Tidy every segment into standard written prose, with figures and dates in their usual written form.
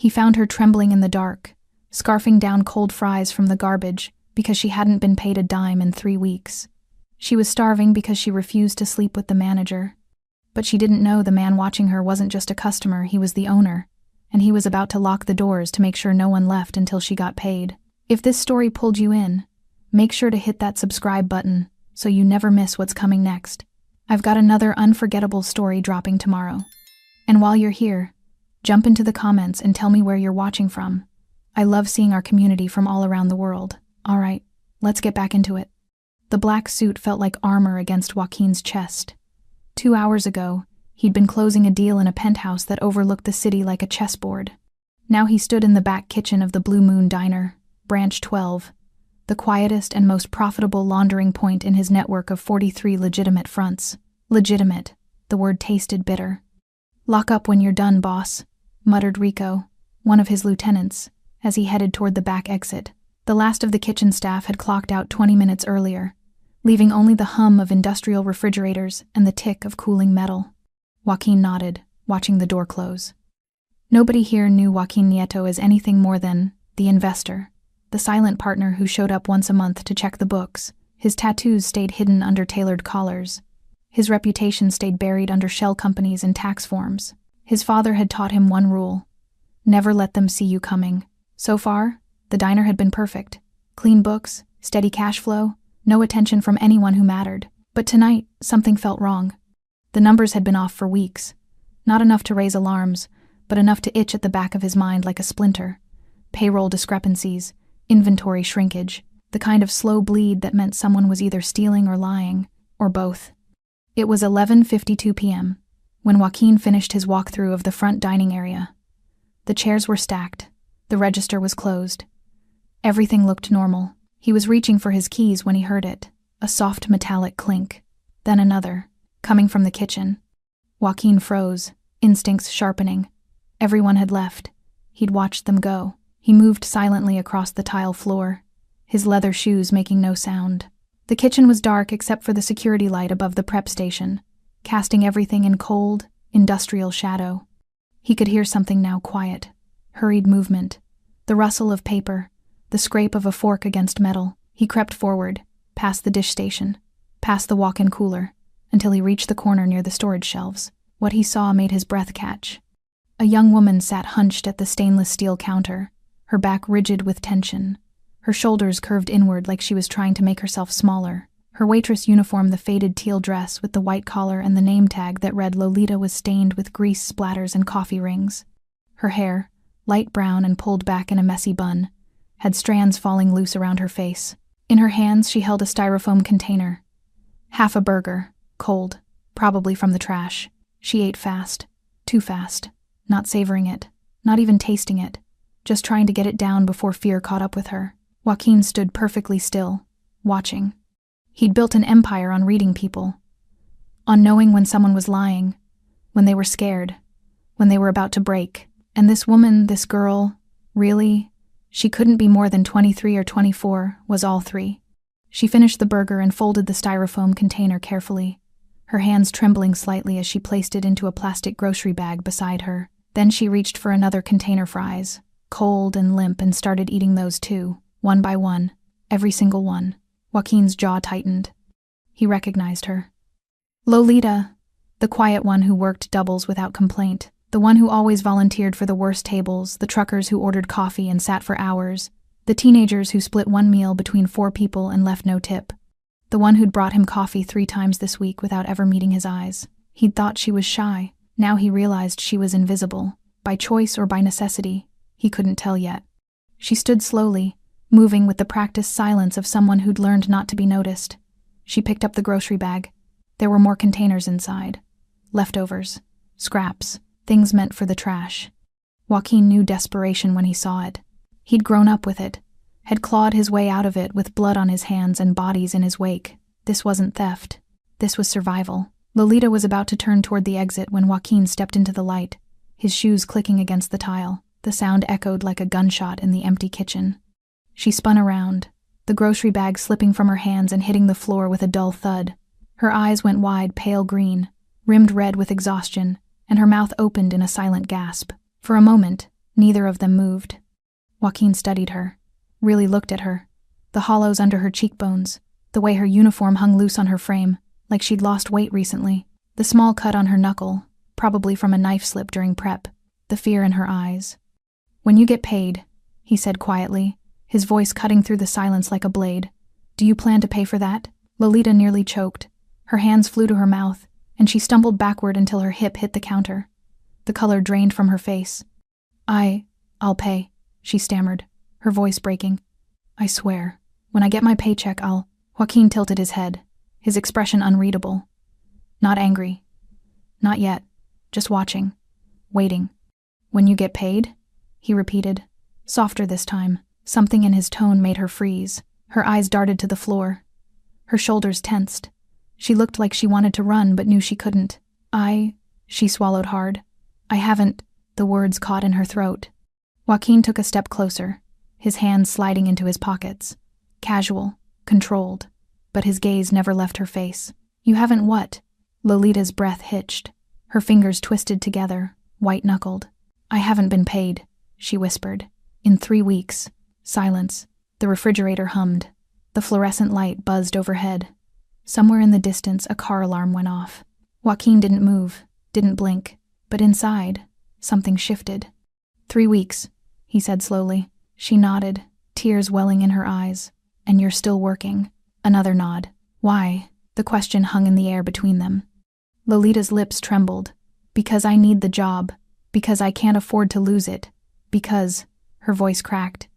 He found her trembling in the dark, scarfing down cold fries from the garbage because she hadn't been paid a dime in 3 weeks. She was starving because she refused to sleep with the manager. But she didn't know the man watching her wasn't just a customer, he was the owner, and he was about to lock the doors to make sure no one left until she got paid. If this story pulled you in, make sure to hit that subscribe button so you never miss what's coming next. I've got another unforgettable story dropping tomorrow. And while you're here, jump into the comments and tell me where you're watching from. I love seeing our community from all around the world. All right, let's get back into it. The black suit felt like armor against Joaquin's chest. 2 hours ago, he'd been closing a deal in a penthouse that overlooked the city like a chessboard. Now he stood in the back kitchen of the Blue Moon Diner, Branch 12, the quietest and most profitable laundering point in his network of 43 legitimate fronts. Legitimate, the word tasted bitter. "Lock up when you're done, boss," muttered Rico, one of his lieutenants, as he headed toward the back exit. The last of the kitchen staff had clocked out 20 minutes earlier, leaving only the hum of industrial refrigerators and the tick of cooling metal. Joaquin nodded, watching the door close. Nobody here knew Joaquin Nieto as anything more than the investor, the silent partner who showed up once a month to check the books. His tattoos stayed hidden under tailored collars. His reputation stayed buried under shell companies and tax forms. His father had taught him one rule: never let them see you coming. So far, the diner had been perfect. Clean books, steady cash flow, no attention from anyone who mattered. But tonight, something felt wrong. The numbers had been off for weeks. Not enough to raise alarms, but enough to itch at the back of his mind like a splinter. Payroll discrepancies, inventory shrinkage, the kind of slow bleed that meant someone was either stealing or lying, or both. It was 11:52 p.m. when Joaquin finished his walkthrough of the front dining area. The chairs were stacked. The register was closed. Everything looked normal. He was reaching for his keys when he heard it, a soft metallic clink. Then another, coming from the kitchen. Joaquin froze, instincts sharpening. Everyone had left. He'd watched them go. He moved silently across the tile floor, his leather shoes making no sound. The kitchen was dark except for the security light above the prep station, casting everything in cold, industrial shadow. He could hear something now quiet, hurried movement, the rustle of paper, the scrape of a fork against metal. He crept forward, past the dish station, past the walk-in cooler, until he reached the corner near the storage shelves. What he saw made his breath catch. A young woman sat hunched at the stainless steel counter, her back rigid with tension. Her shoulders curved inward like she was trying to make herself smaller. Her waitress uniform, the faded teal dress with the white collar and the name tag that read Lolita, was stained with grease splatters and coffee rings. Her hair, light brown and pulled back in a messy bun, had strands falling loose around her face. In her hands she held a styrofoam container. Half a burger, cold, probably from the trash. She ate fast, too fast, not savoring it, not even tasting it, just trying to get it down before fear caught up with her. Joaquin stood perfectly still, watching. He'd built an empire on reading people, on knowing when someone was lying, when they were scared, when they were about to break. And this woman, this girl, really, she couldn't be more than 23 or 24, was all three. She finished the burger and folded the styrofoam container carefully, her hands trembling slightly as she placed it into a plastic grocery bag beside her. Then she reached for another container fries, cold and limp, and started eating those too, one by one, every single one. Joaquin's jaw tightened. He recognized her. Lolita, the quiet one who worked doubles without complaint, the one who always volunteered for the worst tables, the truckers who ordered coffee and sat for hours, the teenagers who split one meal between 4 people and left no tip, the one who'd brought him coffee 3 times this week without ever meeting his eyes. He'd thought she was shy. Now he realized she was invisible, by choice or by necessity. He couldn't tell yet. She stood slowly, moving with the practiced silence of someone who'd learned not to be noticed. She picked up the grocery bag. There were more containers inside. Leftovers, scraps, things meant for the trash. Joaquin knew desperation when he saw it. He'd grown up with it, had clawed his way out of it with blood on his hands and bodies in his wake. This wasn't theft. This was survival. Lolita was about to turn toward the exit when Joaquin stepped into the light, his shoes clicking against the tile. The sound echoed like a gunshot in the empty kitchen. She spun around, the grocery bag slipping from her hands and hitting the floor with a dull thud. Her eyes went wide, pale green, rimmed red with exhaustion, and her mouth opened in a silent gasp. For a moment, Neither of them moved. Joaquin studied her, really looked at her. The hollows under her cheekbones, the way her uniform hung loose on her frame, like she'd lost weight recently. The small cut on her knuckle, probably from a knife slip during prep. The fear in her eyes. "When you get paid," he said quietly, his voice cutting through the silence like a blade. "Do you plan to pay for that?" Lolita nearly choked. Her hands flew to her mouth, and she stumbled backward until her hip hit the counter. The color drained from her face. I'll pay," she stammered, her voice breaking. "I swear, when I get my paycheck I'll—" Joaquin tilted his head, his expression unreadable. Not angry. Not yet. Just watching. Waiting. "When you get paid?" he repeated, softer this time. Something in his tone made her freeze. Her eyes darted to the floor. Her shoulders tensed. She looked like she wanted to run but knew she couldn't. She swallowed hard. "I haven't—" The words caught in her throat. Joaquin took a step closer, his hands sliding into his pockets. Casual, controlled, but his gaze never left her face. "You haven't what?" Lolita's breath hitched. Her fingers twisted together, white-knuckled. "I haven't been paid," she whispered. "In 3 weeks." Silence. The refrigerator hummed. The fluorescent light buzzed overhead. Somewhere in the distance, a car alarm went off. Joaquin didn't move, didn't blink, but inside, something shifted. 3 weeks, he said slowly. She nodded, tears welling in her eyes. "And you're still working?" Another nod. "Why?" The question hung in the air between them. Lolita's lips trembled. "Because I need the job. Because I can't afford to lose it. Because—" her voice cracked.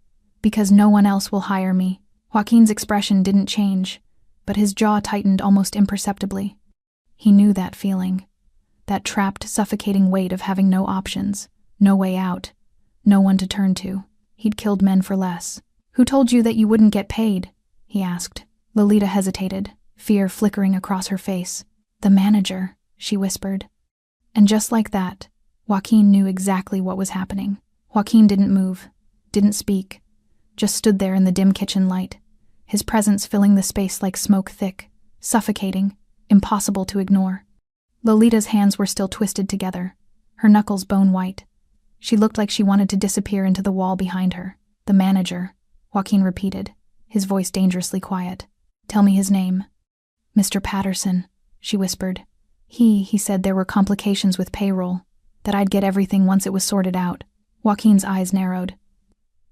"Because no one else will hire me." Joaquin's expression didn't change, but his jaw tightened almost imperceptibly. He knew that feeling. That trapped, suffocating weight of having no options, no way out, no one to turn to. He'd killed men for less. "Who told you that you wouldn't get paid?" he asked. Lolita hesitated, fear flickering across her face. "The manager," she whispered. And just like that, Joaquin knew exactly what was happening. Joaquin didn't move, didn't speak, just stood there in the dim kitchen light, his presence filling the space like smoke thick, suffocating, impossible to ignore. Lolita's hands were still twisted together, her knuckles bone white. She looked like she wanted to disappear into the wall behind her. "The manager," Joaquin repeated, his voice dangerously quiet. "Tell me his name." "Mr. Patterson," she whispered. He said there were complications with payroll, that I'd get everything once it was sorted out." Joaquin's eyes narrowed.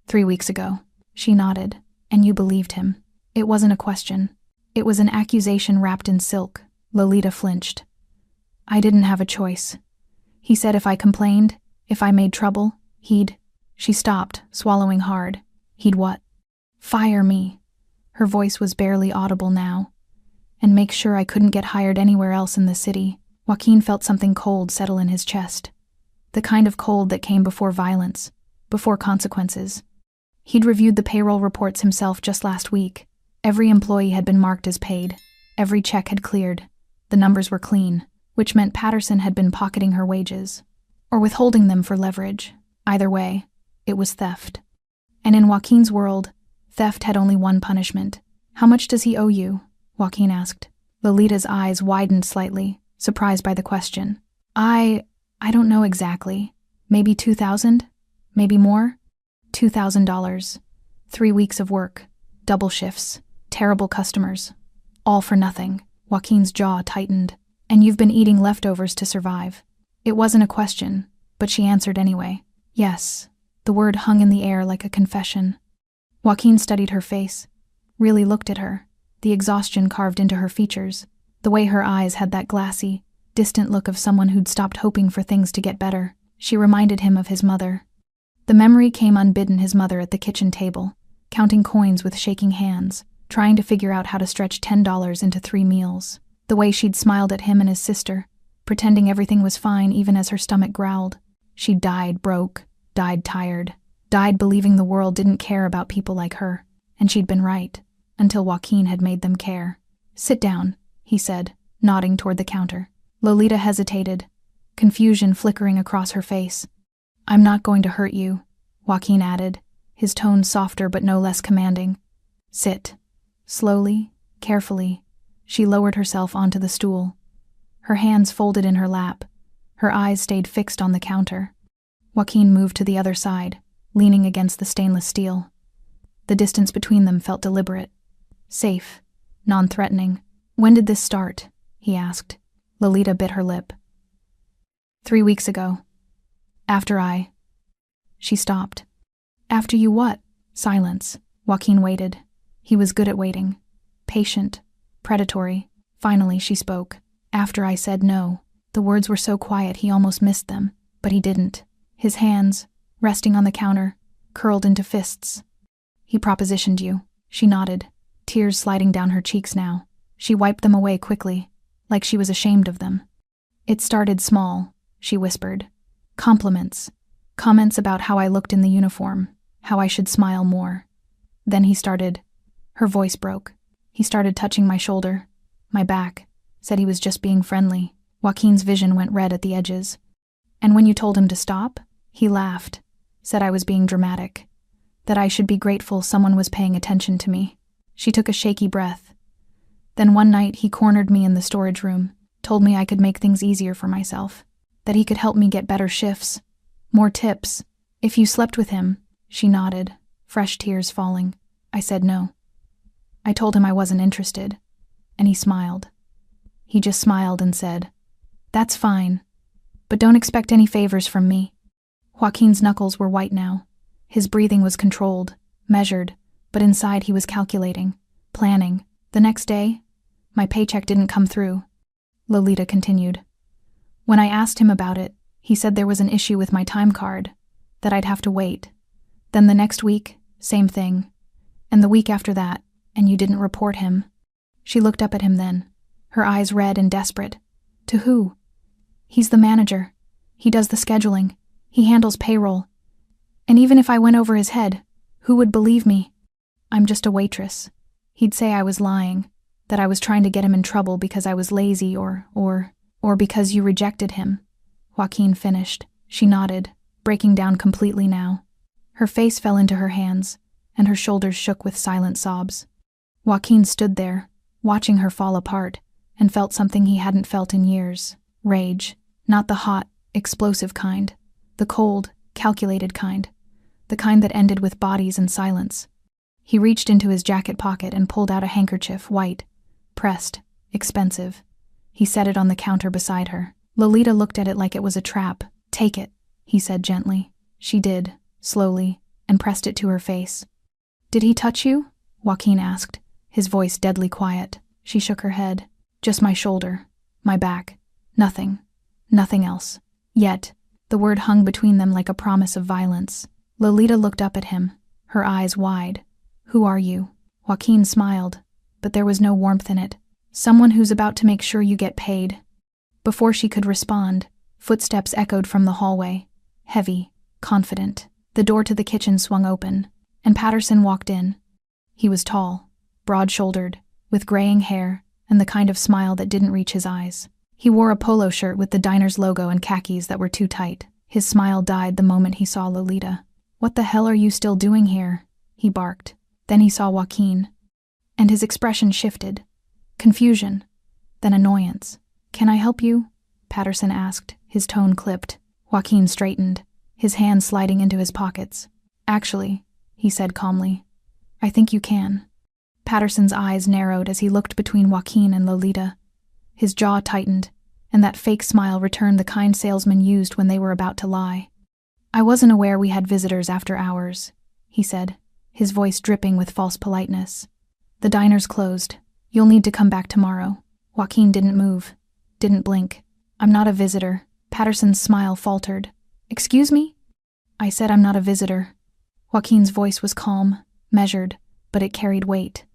3 weeks ago. She nodded. "And you believed him." It wasn't a question. It was an accusation wrapped in silk. Lolita flinched. "I didn't have a choice. He said if I complained, if I made trouble, he'd—" She stopped, swallowing hard. "He'd what?" "Fire me." Her voice was barely audible now. "And make sure I couldn't get hired anywhere else in the city." Joaquin felt something cold settle in his chest. The kind of cold that came before violence, before consequences. He'd reviewed the payroll reports himself just last week. Every employee had been marked as paid. Every check had cleared. The numbers were clean, which meant Patterson had been pocketing her wages, or withholding them for leverage. Either way, it was theft. And in Joaquin's world, theft had only one punishment. "How much does he owe you?" Joaquin asked. Lolita's eyes widened slightly, surprised by the question. I don't know exactly. Maybe 2,000? Maybe more? $2,000. 3 weeks of work. Double shifts. Terrible customers. All for nothing. Joaquin's jaw tightened. "And you've been eating leftovers to survive." It wasn't a question, but she answered anyway. "Yes." The word hung in the air like a confession. Joaquin studied her face, really looked at her, the exhaustion carved into her features, the way her eyes had that glassy, distant look of someone who'd stopped hoping for things to get better. She reminded him of his mother. The memory came unbidden, his mother at the kitchen table, counting coins with shaking hands, trying to figure out how to stretch $10 into 3 meals. The way she'd smiled at him and his sister, pretending everything was fine even as her stomach growled. She died broke, died tired, died believing the world didn't care about people like her. And she'd been right, until Joaquin had made them care. "Sit down," he said, nodding toward the counter. Lolita hesitated, confusion flickering across her face. "I'm not going to hurt you," Joaquin added, his tone softer but no less commanding. "Sit." Slowly, carefully, she lowered herself onto the stool. Her hands folded in her lap. Her eyes stayed fixed on the counter. Joaquin moved to the other side, leaning against the stainless steel. The distance between them felt deliberate. Safe. Non-threatening. "When did this start?" he asked. Lolita bit her lip. 3 weeks ago. After I... She stopped. "After you what?" Silence. Joaquin waited. He was good at waiting. Patient. Predatory. Finally, she spoke. "After I said no." The words were so quiet he almost missed them, but he didn't. His hands, resting on the counter, curled into fists. "He propositioned you." She nodded, tears sliding down her cheeks now. She wiped them away quickly, like she was ashamed of them. "It started small," she whispered. "Compliments. Comments about how I looked in the uniform, how I should smile more. Then he started..." Her voice broke. "He started touching my shoulder, my back, said he was just being friendly." Joaquin's vision went red at the edges. "And when you told him to stop?" He laughed, said I was being dramatic, that I should be grateful someone was paying attention to me. She took a shaky breath. "Then one night he cornered me in the storage room, told me I could make things easier for myself, that he could help me get better shifts, more tips. If you slept with him..." She nodded, fresh tears falling. "I said no. I told him I wasn't interested." And he smiled. He just smiled and said, "That's fine, but don't expect any favors from me." Joaquin's knuckles were white now. His breathing was controlled, measured, but inside he was calculating, planning. "The next day, my paycheck didn't come through," Lolita continued. "When I asked him about it, he said there was an issue with my time card, that I'd have to wait. Then the next week, same thing. And the week after that, and you didn't report him." She looked up at him then, her eyes red and desperate. "To who?" "He's the manager. He does the scheduling. He handles payroll. And even if I went over his head, who would believe me? I'm just a waitress. He'd say I was lying, that I was trying to get him in trouble because I was lazy or because you rejected him." Joaquin finished. She nodded, breaking down completely now. Her face fell into her hands, and her shoulders shook with silent sobs. Joaquin stood there, watching her fall apart, and felt something he hadn't felt in years. Rage. Not the hot, explosive kind. The cold, calculated kind. The kind that ended with bodies and silence. He reached into his jacket pocket and pulled out a handkerchief, white, pressed, expensive. He set it on the counter beside her. Lolita looked at it like it was a trap. "Take it," he said gently. She did, slowly, and pressed it to her face. "Did he touch you?" Joaquin asked, his voice deadly quiet. She shook her head. "Just my shoulder, my back. Nothing. Nothing else." Yet, the word hung between them like a promise of violence. Lolita looked up at him, her eyes wide. "Who are you?" Joaquin smiled, but there was no warmth in it. "Someone who's about to make sure you get paid." Before she could respond, footsteps echoed from the hallway, heavy, confident. The door to the kitchen swung open, and Patterson walked in. He was tall, broad-shouldered, with graying hair and the kind of smile that didn't reach his eyes. He wore a polo shirt with the diner's logo and khakis that were too tight. His smile died the moment he saw Lolita. "What the hell are you still doing here?" he barked. Then he saw Joaquin, and his expression shifted. Confusion, then annoyance. "Can I help you?" Patterson asked, his tone clipped. Joaquin straightened, his hands sliding into his pockets. "Actually," he said calmly, "I think you can." Patterson's eyes narrowed as he looked between Joaquin and Lolita. His jaw tightened, and that fake smile returned the kind salesmen used when they were about to lie. "I wasn't aware we had visitors after hours," he said, his voice dripping with false politeness. "The diner's closed. You'll need to come back tomorrow." Joaquin didn't move, didn't blink. "I'm not a visitor." Patterson's smile faltered. "Excuse me?" "I said I'm not a visitor." Joaquin's voice was calm, measured, but it carried weight.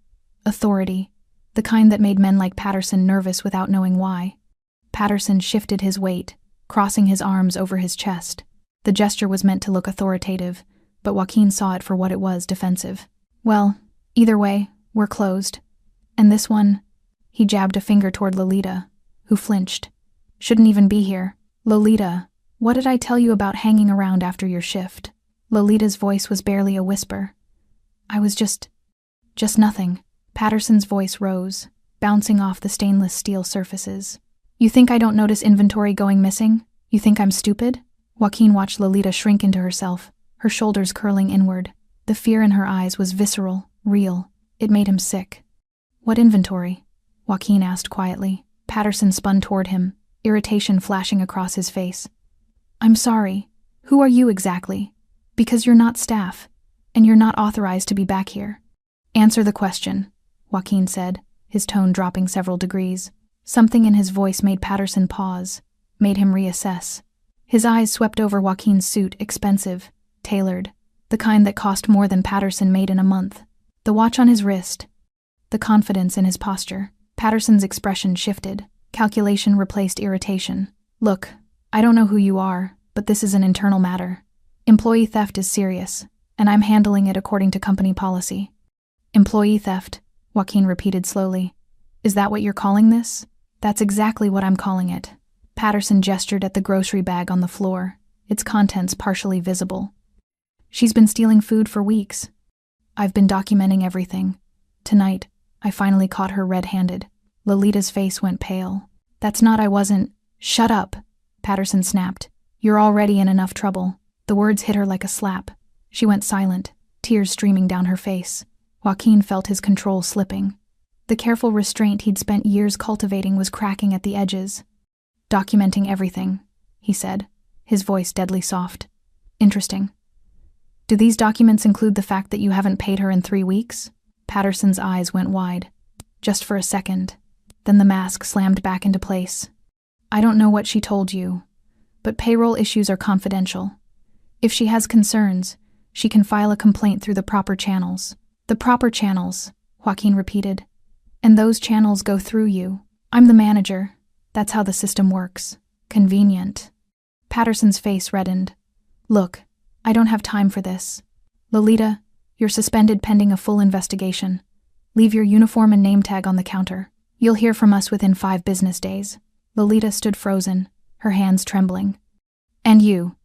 Authority, the kind that made men like Patterson nervous without knowing why. Patterson shifted his weight, crossing his arms over his chest. The gesture was meant to look authoritative, but Joaquin saw it for what it was, defensive. "Well, either way, we're closed. And this one..." He jabbed a finger toward Lolita, who flinched. "Shouldn't even be here." "Lolita, what did I tell you about hanging around after your shift?" Lolita's voice was barely a whisper. "I was just nothing." Patterson's voice rose, bouncing off the stainless steel surfaces. "You think I don't notice inventory going missing? You think I'm stupid?" Joaquin watched Lolita shrink into herself, her shoulders curling inward. The fear in her eyes was visceral, real. It made him sick. "What inventory?" Joaquin asked quietly. Patterson spun toward him, irritation flashing across his face. "I'm sorry. Who are you exactly? Because you're not staff, and you're not authorized to be back here." "Answer the question," Joaquin said, his tone dropping several degrees. Something in his voice made Patterson pause, made him reassess. His eyes swept over Joaquin's suit, expensive, tailored, the kind that cost more than Patterson made in a month. The watch on his wrist, the confidence in his posture. Patterson's expression shifted. Calculation replaced irritation. "Look, I don't know who you are, but this is an internal matter. Employee theft is serious, and I'm handling it according to company policy." "Employee theft," Joaquin repeated slowly. "Is that what you're calling this?" "That's exactly what I'm calling it." Patterson gestured at the grocery bag on the floor, its contents partially visible. "She's been stealing food for weeks. I've been documenting everything. Tonight, I finally caught her red-handed." Lolita's face went pale. I wasn't." "Shut up," Patterson snapped. "You're already in enough trouble." The words hit her like a slap. She went silent, tears streaming down her face. Joaquin felt his control slipping. The careful restraint he'd spent years cultivating was cracking at the edges. "Documenting everything," he said, his voice deadly soft. "Interesting. Do these documents include the fact that you haven't paid her in 3 weeks?" Patterson's eyes went wide. Just for a second. Then the mask slammed back into place. "I don't know what she told you, but payroll issues are confidential. If she has concerns, she can file a complaint through the proper channels." "The proper channels," Joaquin repeated. "And those channels go through you. I'm the manager. That's how the system works. Convenient." Patterson's face reddened. "Look, I don't have time for this. Lolita, you're suspended pending a full investigation. Leave your uniform and name tag on the counter. You'll hear from us within 5 business days." Lolita stood frozen, her hands trembling. "And you,"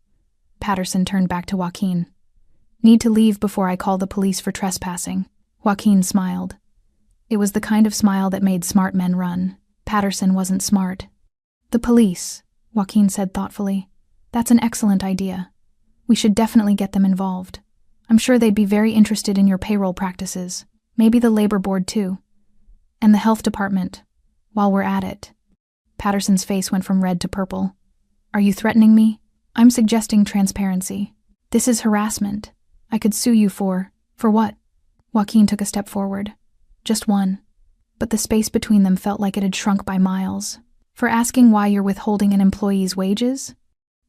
Patterson turned back to Joaquin. "Need to leave before I call the police for trespassing." Joaquin smiled. It was the kind of smile that made smart men run. Patterson wasn't smart. "The police," Joaquin said thoughtfully. "That's an excellent idea. We should definitely get them involved. I'm sure they'd be very interested in your payroll practices. Maybe the labor board too. And the health department, while we're at it." Patterson's face went from red to purple. "Are you threatening me?" "I'm suggesting transparency. This is harassment. I could sue you for what?" Joaquin took a step forward. Just one. But the space between them felt like it had shrunk by miles. "For asking why you're withholding an employee's wages?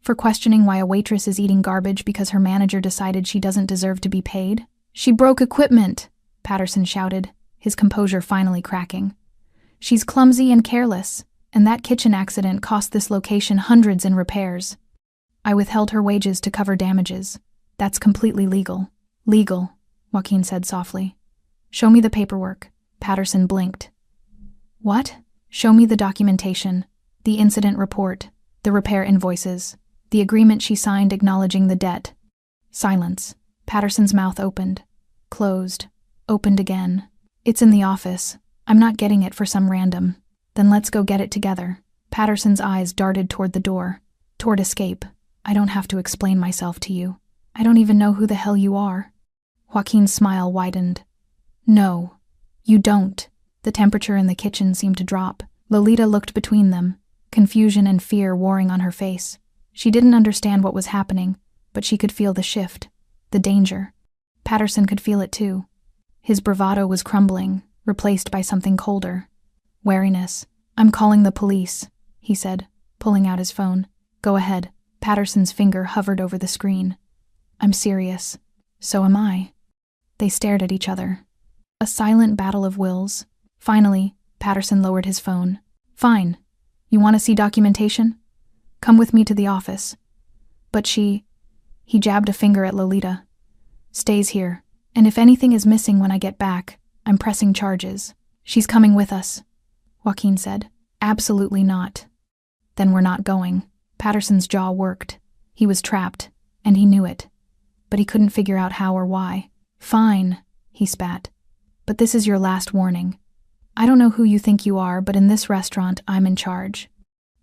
For questioning why a waitress is eating garbage because her manager decided she doesn't deserve to be paid?" "She broke equipment," Patterson shouted, his composure finally cracking. "She's clumsy and careless, and that kitchen accident cost this location hundreds in repairs. I withheld her wages to cover damages. That's completely legal." "Legal," Joaquin said softly. "Show me the paperwork." Patterson blinked. "What?" "Show me the documentation, the incident report, the repair invoices, the agreement she signed acknowledging the debt." Silence. Patterson's mouth opened, closed, opened again. "It's in the office. I'm not getting it for some random." "Then let's go get it together." Patterson's eyes darted toward the door, toward escape. "I don't have to explain myself to you. I don't even know who the hell you are." Joaquin's smile widened. "No, you don't." The temperature in the kitchen seemed to drop. Lolita looked between them, confusion and fear warring on her face. She didn't understand what was happening, but she could feel the shift, the danger. Patterson could feel it too. His bravado was crumbling, replaced by something colder. Wariness. "I'm calling the police," he said, pulling out his phone. "Go ahead." Patterson's finger hovered over the screen. "I'm serious." "So am I." They stared at each other. A silent battle of wills. Finally, Patterson lowered his phone. "Fine. You want to see documentation? Come with me to the office." "But he jabbed a finger at Lolita. "Stays here. And if anything is missing when I get back, I'm pressing charges." "She's coming with us," Joaquin said. "Absolutely not." "Then we're not going." Patterson's jaw worked. He was trapped, and he knew it. But he couldn't figure out how or why. "Fine," he spat. "But this is your last warning. I don't know who you think you are, but in this restaurant, I'm in charge.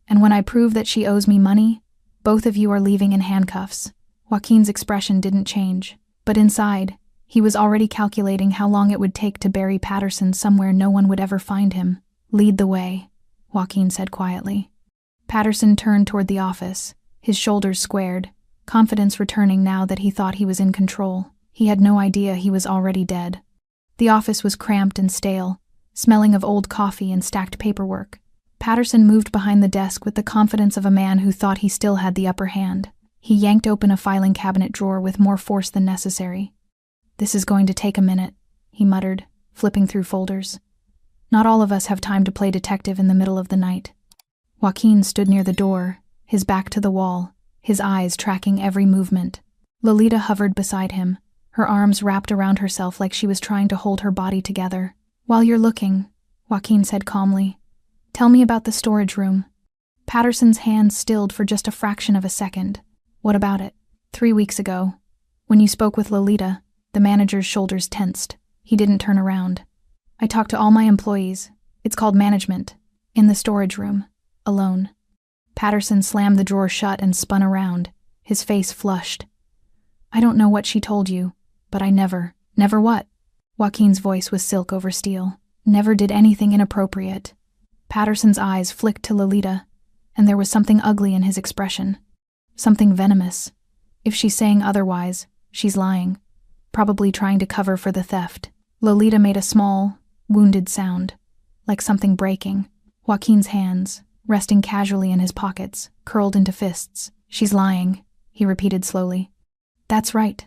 And when I prove that she owes me money, Both of you are leaving in handcuffs." Joaquin's expression didn't change, but inside, he was already calculating how long it would take to bury Patterson somewhere no one would ever find him. "Lead the way," Joaquin said quietly. Patterson turned toward the office, his shoulders squared, confidence returning now that he thought he was in control. He had no idea he was already dead. The office was cramped and stale, smelling of old coffee and stacked paperwork. Patterson moved behind the desk with the confidence of a man who thought he still had the upper hand. He yanked open a filing cabinet drawer with more force than necessary. "This is going to take a minute," he muttered, flipping through folders. "Not all of us have time to play detective in the middle of the night." Joaquin stood near the door, his back to the wall, his eyes tracking every movement. Lolita hovered beside him, her arms wrapped around herself like she was trying to hold her body together. "While you're looking," Joaquin said calmly, "tell me about the storage room." Patterson's hands stilled for just a fraction of a second. "What about it?" 3 weeks ago, when you spoke with Lolita," the manager's shoulders tensed. He didn't turn around. "I talked to all my employees. It's called management. In the storage room. Alone." Patterson slammed the drawer shut and spun around, his face flushed. "I don't know what she told you, but I never." "Never what?" Joaquin's voice was silk over steel. "Never did anything inappropriate." Patterson's eyes flicked to Lolita, and there was something ugly in his expression. Something venomous. If she's saying otherwise, she's lying. Probably trying to cover for the theft. Lolita made a small, wounded sound, like something breaking. Joaquin's hands, resting casually in his pockets, curled into fists. "She's lying," he repeated slowly. "That's right."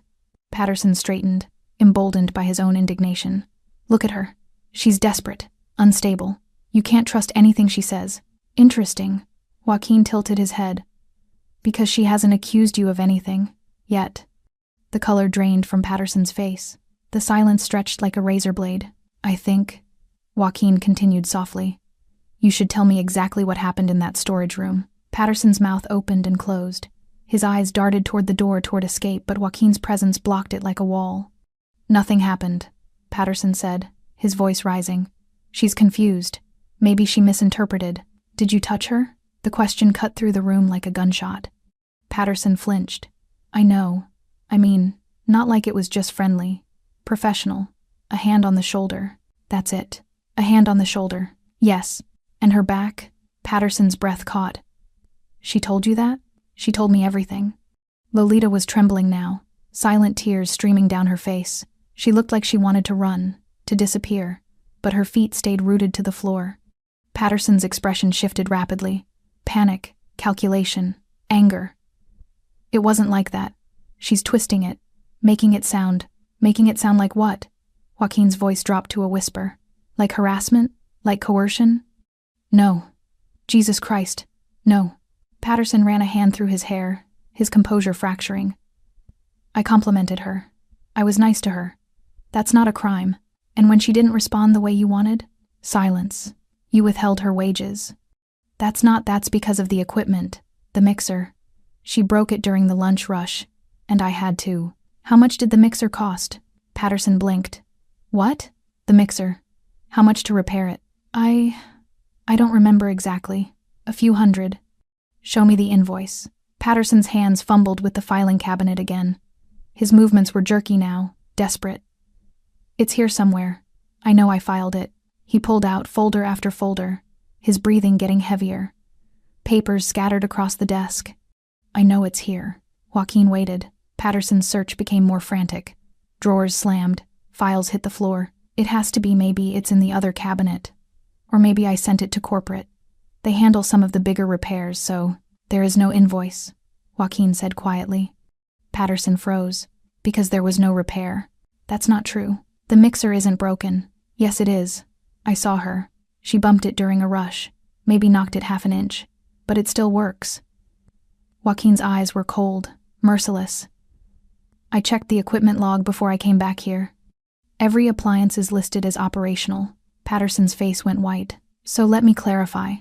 Patterson straightened, emboldened by his own indignation. "Look at her. She's desperate, unstable. You can't trust anything she says." "Interesting." Joaquin tilted his head. "Because she hasn't accused you of anything, yet." The color drained from Patterson's face. The silence stretched like a razor blade. "I think," Joaquin continued softly, "you should tell me exactly what happened in that storage room." Patterson's mouth opened and closed. His eyes darted toward the door toward escape, but Joaquin's presence blocked it like a wall. "Nothing happened," Patterson said, his voice rising. "She's confused. Maybe she misinterpreted. Did you touch her?" The question cut through the room like a gunshot. Patterson flinched. "I know. I mean, not like it was just friendly. Professional. A hand on the shoulder. That's it. A hand on the shoulder. Yes. And her back?" Patterson's breath caught. "She told you that?" "She told me everything." Lolita was trembling now, silent tears streaming down her face. She looked like she wanted to run, to disappear, but her feet stayed rooted to the floor. Patterson's expression shifted rapidly. Panic, calculation, anger. "It wasn't like that. She's twisting it, making it sound like what?" Joaquin's voice dropped to a whisper. "Like harassment? Like coercion?" "No. Jesus Christ, no." Patterson ran a hand through his hair, his composure fracturing. "I complimented her. I was nice to her. That's not a crime. And when she didn't respond the way you wanted? Silence. You withheld her wages. That's because of the equipment, the mixer. She broke it during the lunch rush, and I had to." "How much did the mixer cost?" Patterson blinked. "What?" "The mixer. How much to repair it?" I don't remember exactly. A few hundred." "Show me the invoice." Patterson's hands fumbled with the filing cabinet again. His movements were jerky now, desperate. "It's here somewhere. I know I filed it." He pulled out folder after folder, his breathing getting heavier. Papers scattered across the desk. "I know it's here." Joaquin waited. Patterson's search became more frantic. Drawers slammed, files hit the floor. "It has to be. Maybe it's in the other cabinet. Or maybe I sent it to corporate. They handle some of the bigger repairs, so..." "There is no invoice," Joaquin said quietly. Patterson froze. "Because there was no repair." "That's not true. The mixer isn't broken." "Yes, it is. I saw her. She bumped it during a rush, maybe knocked it half an inch. But it still works." Joaquin's eyes were cold, merciless. "I checked the equipment log before I came back here. Every appliance is listed as operational." Patterson's face went white. "So let me clarify,"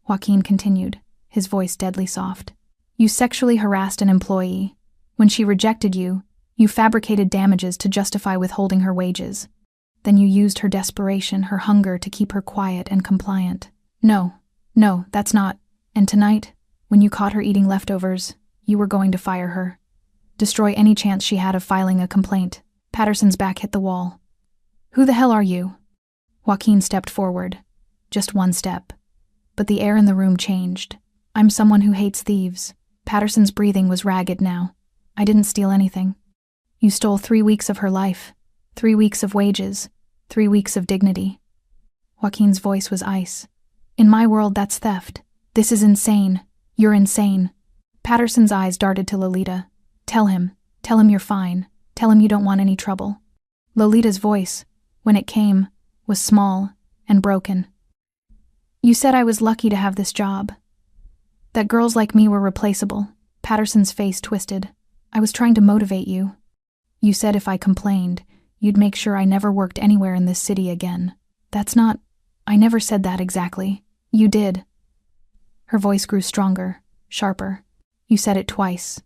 Joaquin continued, his voice deadly soft. "You sexually harassed an employee. When she rejected you, you fabricated damages to justify withholding her wages. Then you used her desperation, her hunger to keep her quiet and compliant." No, that's not." "And tonight, when you caught her eating leftovers, You were going to fire her. Destroy any chance she had of filing a complaint. Patterson's back hit the wall. Who the hell are you? Joaquin stepped forward. Just one step. But the air in the room changed. I'm someone who hates thieves. Patterson's breathing was ragged now. I didn't steal anything. You stole 3 weeks of her life. 3 weeks of wages. 3 weeks of dignity. Joaquin's voice was ice. In my world, that's theft. This is insane. You're insane. Patterson's eyes darted to Lolita. Tell him you're fine. Tell him you don't want any trouble. Lolita's voice, when it came, was small and broken. You said I was lucky to have this job. That girls like me were replaceable. Patterson's face twisted. I was trying to motivate you. You said if I complained, you'd make sure I never worked anywhere in this city again. That's not... I never said that exactly. You did. Her voice grew stronger, sharper. You said it twice.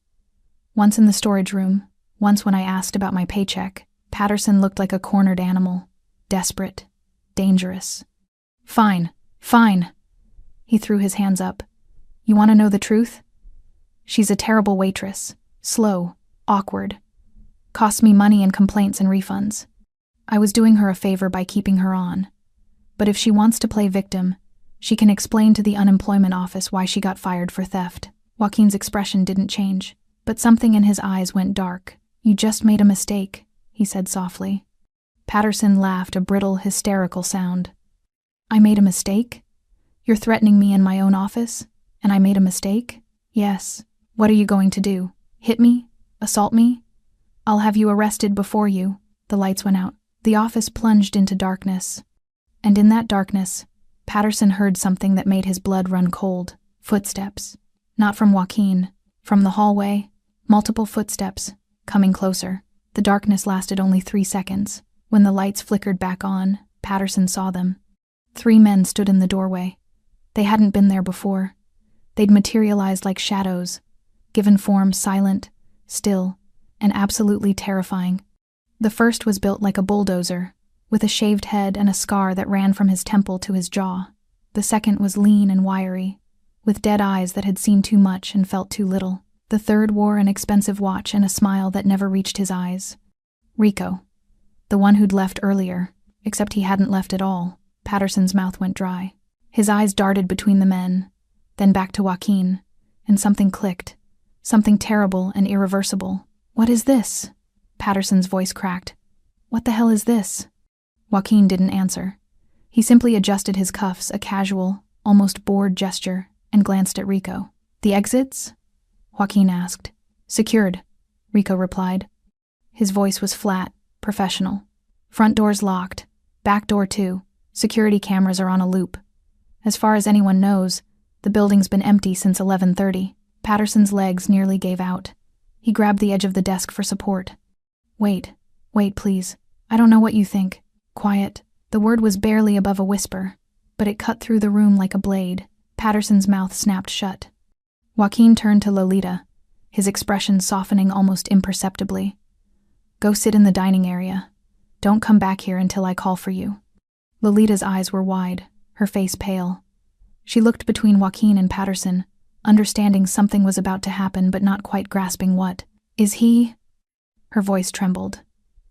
Once in the storage room, once when I asked about my paycheck. Patterson looked like a cornered animal. Desperate. Dangerous. Fine. He threw his hands up. You want to know the truth? She's a terrible waitress. Slow. Awkward. Cost me money and complaints and refunds. I was doing her a favor by keeping her on. But if she wants to play victim, she can explain to the unemployment office why she got fired for theft. Joaquin's expression didn't change, but something in his eyes went dark. You just made a mistake, he said softly. Patterson laughed, a brittle, hysterical sound. I made a mistake? You're threatening me in my own office? And I made a mistake? Yes. What are you going to do? Hit me? Assault me? I'll have you arrested before you. The lights went out. The office plunged into darkness. And in that darkness, Patterson heard something that made his blood run cold. Footsteps. Not from Joaquin. From the hallway. Multiple footsteps. Coming closer. The darkness lasted only 3 seconds. When the lights flickered back on, Patterson saw them. 3 men stood in the doorway. They hadn't been there before. They'd materialized like shadows, given form silent, still, and absolutely terrifying. The first was built like a bulldozer, with a shaved head and a scar that ran from his temple to his jaw. The second was lean and wiry, with dead eyes that had seen too much and felt too little. The third wore an expensive watch and a smile that never reached his eyes. Rico. The one who'd left earlier, except he hadn't left at all. Patterson's mouth went dry. His eyes darted between the men, then back to Joaquin, and something clicked. Something terrible and irreversible. What is this? Patterson's voice cracked. What the hell is this? Joaquin didn't answer. He simply adjusted his cuffs, a casual, almost bored gesture, and glanced at Rico. The exits? Joaquin asked. Secured, Rico replied. His voice was flat, professional. Front door's locked. Back door too. Security cameras are on a loop. As far as anyone knows, the building's been empty since 11:30. Patterson's legs nearly gave out. He grabbed the edge of the desk for support. Wait, please. I don't know what you think. Quiet. The word was barely above a whisper, but it cut through the room like a blade. Patterson's mouth snapped shut. Joaquin turned to Lolita, his expression softening almost imperceptibly. Go sit in the dining area. Don't come back here until I call for you. Lolita's eyes were wide, her face pale. She looked between Joaquin and Patterson, understanding something was about to happen but not quite grasping what. Is he? Her voice trembled.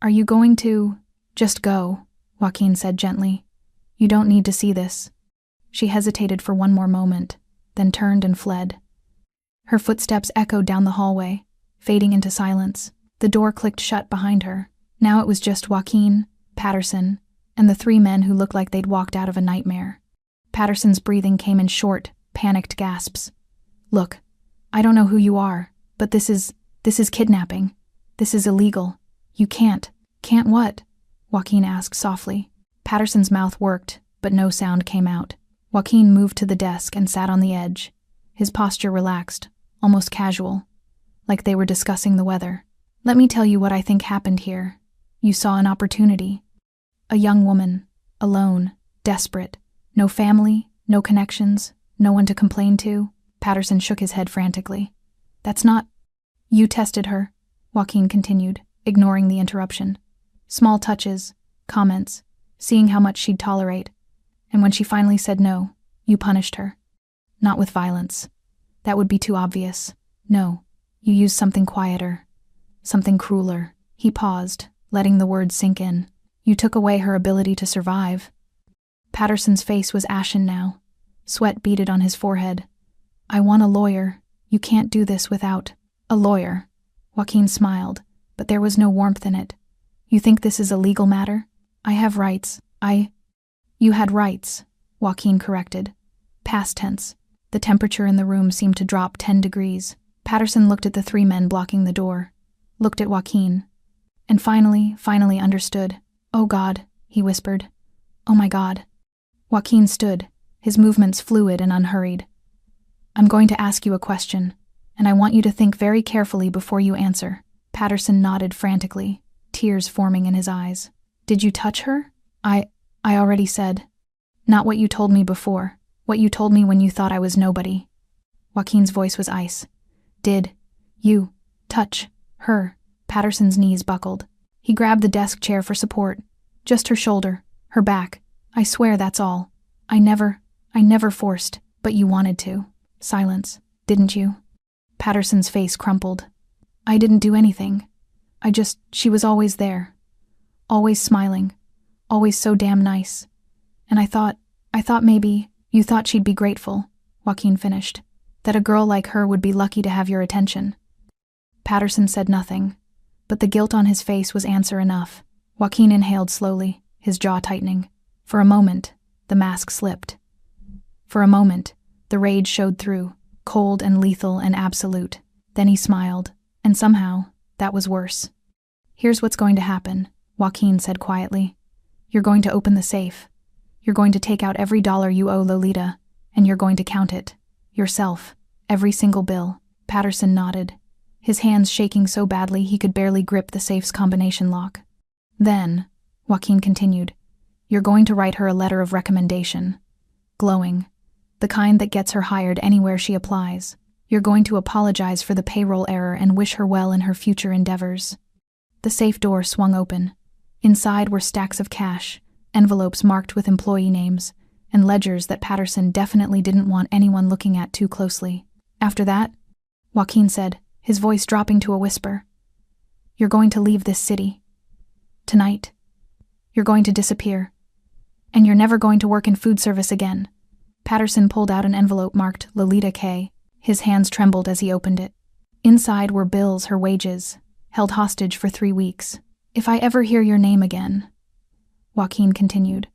Are you going to? Just go, Joaquin said gently. You don't need to see this. She hesitated for one more moment, then turned and fled. Her footsteps echoed down the hallway, fading into silence. The door clicked shut behind her. Now it was just Joaquin, Patterson, and the 3 men who looked like they'd walked out of a nightmare. Patterson's breathing came in short, panicked gasps. Look, I don't know who you are, but this is kidnapping. This is illegal. You can't. Can't what? Joaquin asked softly. Patterson's mouth worked, but no sound came out. Joaquin moved to the desk and sat on the edge. His posture relaxed, almost casual, like they were discussing the weather. Let me tell you what I think happened here. You saw an opportunity. A young woman, alone, desperate. No family, no connections, no one to complain to. Patterson shook his head frantically. That's not... You tested her, Joaquin continued, ignoring the interruption. Small touches, comments, seeing how much she'd tolerate. And when she finally said no, you punished her. Not with violence. That would be too obvious. No, You used something quieter, something crueler. He paused, letting the words sink in. You took away her ability to survive. Patterson's face was ashen now. Sweat beaded on his forehead. I want a lawyer. You can't do this without a lawyer. Joaquin smiled, but there was no warmth in it. You think this is a legal matter? I have rights. You had rights, Joaquin corrected. Past tense. The temperature in the room seemed to drop 10 degrees. Patterson looked at the 3 men blocking the door, looked at Joaquin, and finally understood. Oh God, he whispered. Oh my God. Joaquin stood, his movements fluid and unhurried. I'm going to ask you a question, and I want you to think very carefully before you answer. Patterson nodded frantically, tears forming in his eyes. Did you touch her? I already said. Not what you told me before, what you told me when you thought I was nobody. Joaquin's voice was ice. Did you touch her? Patterson's knees buckled. He grabbed the desk chair for support. Just her shoulder, her back. I swear that's all. I never forced, but you wanted to. Silence, didn't you? Patterson's face crumpled. I didn't do anything. She was always there. Always smiling. Always so damn nice. And I thought maybe you thought she'd be grateful, Joaquin finished. That a girl like her would be lucky to have your attention. Patterson said nothing, but the guilt on his face was answer enough. Joaquin inhaled slowly, his jaw tightening. For a moment, the mask slipped. For a moment, the rage showed through, cold and lethal and absolute. Then he smiled, and somehow, that was worse. Here's what's going to happen, Joaquin said quietly. You're going to open the safe. You're going to take out every dollar you owe Lolita, and you're going to count it. Yourself. Every single bill. Patterson nodded, his hands shaking so badly he could barely grip the safe's combination lock. Then, Joaquin continued, you're going to write her a letter of recommendation. Glowing. The kind that gets her hired anywhere she applies. You're going to apologize for the payroll error and wish her well in her future endeavors. The safe door swung open. Inside were stacks of cash, envelopes marked with employee names, and ledgers that Patterson definitely didn't want anyone looking at too closely. After that, Joaquin said, his voice dropping to a whisper, you're going to leave this city. Tonight. You're going to disappear. And you're never going to work in food service again. Patterson pulled out an envelope marked Lolita K. His hands trembled as he opened it. Inside were bills, her wages, held hostage for 3 weeks. If I ever hear your name again, Joaquin continued,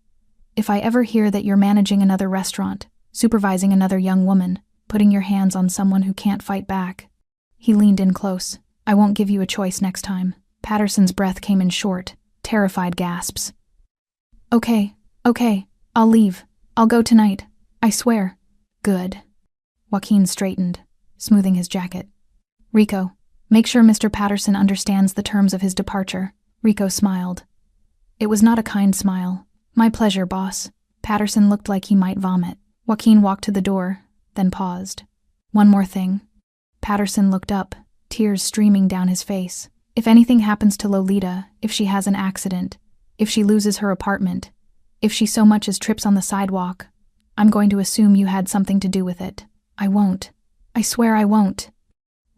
if I ever hear that you're managing another restaurant, supervising another young woman, putting your hands on someone who can't fight back. He leaned in close. I won't give you a choice next time. Patterson's breath came in short, terrified gasps. Okay, I'll leave. I'll go tonight. I swear. Good. Joaquin straightened, smoothing his jacket. Rico, make sure Mr. Patterson understands the terms of his departure. Rico smiled. It was not a kind smile. My pleasure, boss. Patterson looked like he might vomit. Joaquin walked to the door, then paused. One more thing. Patterson looked up, tears streaming down his face. If anything happens to Lolita, if she has an accident, if she loses her apartment, if she so much as trips on the sidewalk, I'm going to assume you had something to do with it. I won't. I swear I won't.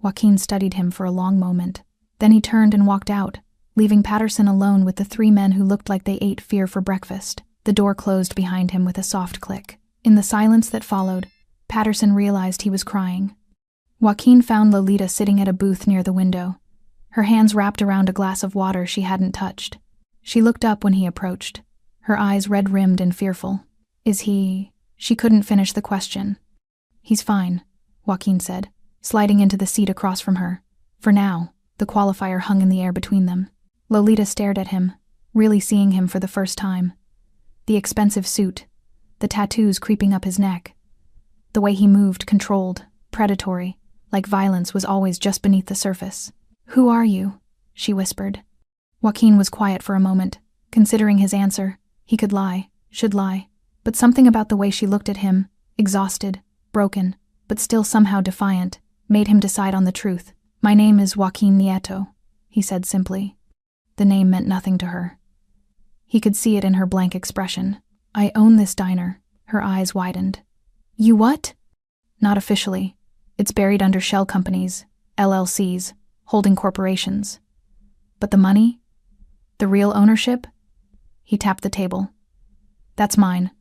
Joaquin studied him for a long moment. Then he turned and walked out, leaving Patterson alone with the 3 men who looked like they ate fear for breakfast. The door closed behind him with a soft click. In the silence that followed, Patterson realized he was crying. Joaquin found Lolita sitting at a booth near the window, her hands wrapped around a glass of water she hadn't touched. She looked up when he approached, her eyes red-rimmed and fearful. Is he... She couldn't finish the question. He's fine, Joaquin said, sliding into the seat across from her. For now, the qualifier hung in the air between them. Lolita stared at him, really seeing him for the first time. The expensive suit, the tattoos creeping up his neck. The way he moved, controlled, predatory, like violence was always just beneath the surface. Who are you? She whispered. Joaquin was quiet for a moment, considering his answer. He could lie, should lie, but something about the way she looked at him, exhausted, broken, but still somehow defiant, made him decide on the truth. My name is Joaquin Nieto, he said simply. The name meant nothing to her. He could see it in her blank expression. I own this diner. Her eyes widened. You what? Not officially. It's buried under shell companies, LLCs, holding corporations. But the money? The real ownership? He tapped the table. That's mine.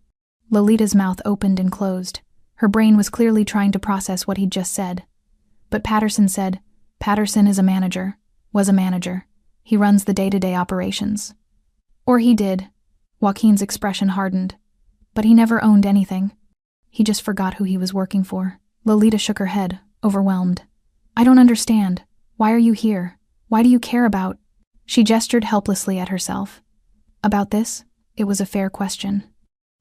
Lolita's mouth opened and closed. Her brain was clearly trying to process what he'd just said. But Patterson said, Patterson is a manager, was a manager. He runs the day-to-day operations. Or he did. Joaquin's expression hardened. But he never owned anything. He just forgot who he was working for. Lolita shook her head, overwhelmed. I don't understand. Why are you here? Why do you care about? She gestured helplessly at herself. About this? It was a fair question.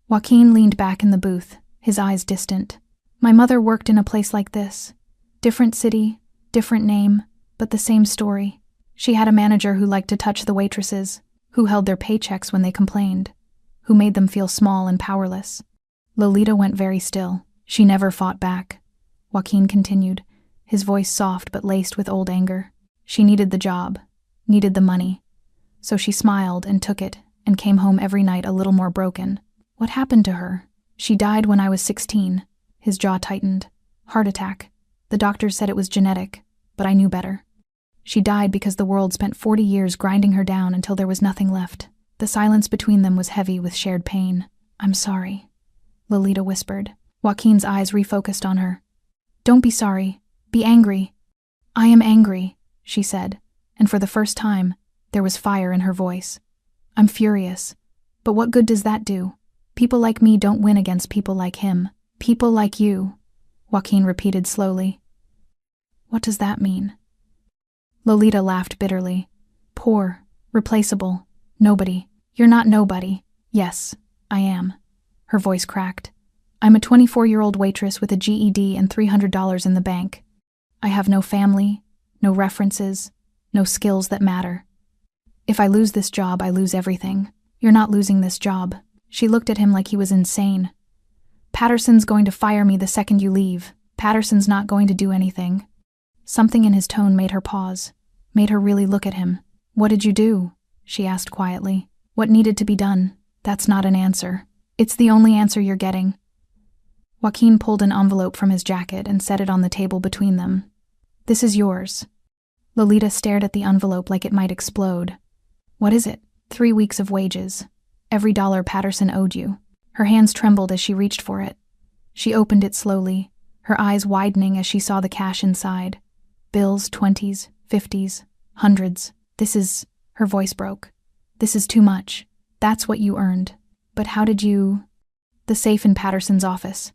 Joaquin leaned back in the booth, his eyes distant. My mother worked in a place like this. Different city, different name, but the same story. She had a manager who liked to touch the waitresses, who held their paychecks when they complained, who made them feel small and powerless. Lolita went very still. She never fought back. Joaquin continued, his voice soft but laced with old anger. She needed the job, needed the money. So she smiled and took it and came home every night a little more broken. What happened to her? She died when I was 16. His jaw tightened. Heart attack. The doctors said it was genetic, but I knew better. She died because the world spent 40 years grinding her down until there was nothing left. The silence between them was heavy with shared pain. I'm sorry, Lolita whispered. Joaquin's eyes refocused on her. Don't be sorry. Be angry. I am angry, she said, and for the first time, there was fire in her voice. I'm furious. But what good does that do? People like me don't win against people like him. People like you, Joaquin repeated slowly. What does that mean? Lolita laughed bitterly. Poor, replaceable, nobody. You're not nobody. Yes, I am. Her voice cracked. I'm a 24-year-old waitress with a GED and $300 in the bank. I have no family, no references, no skills that matter. If I lose this job, I lose everything. You're not losing this job. She looked at him like he was insane. Patterson's going to fire me the second you leave. Patterson's not going to do anything. Something in his tone made her pause, made her really look at him. What did you do? She asked quietly. What needed to be done? That's not an answer. It's the only answer you're getting. Joaquin pulled an envelope from his jacket and set it on the table between them. This is yours. Lolita stared at the envelope like it might explode. What is it? 3 weeks of wages. Every dollar Patterson owed you. Her hands trembled as she reached for it. She opened it slowly, her eyes widening as she saw the cash inside. Bills, 20s, 50s, hundreds. This is... Her voice broke. This is too much. That's what you earned. But how did you... The safe in Patterson's office.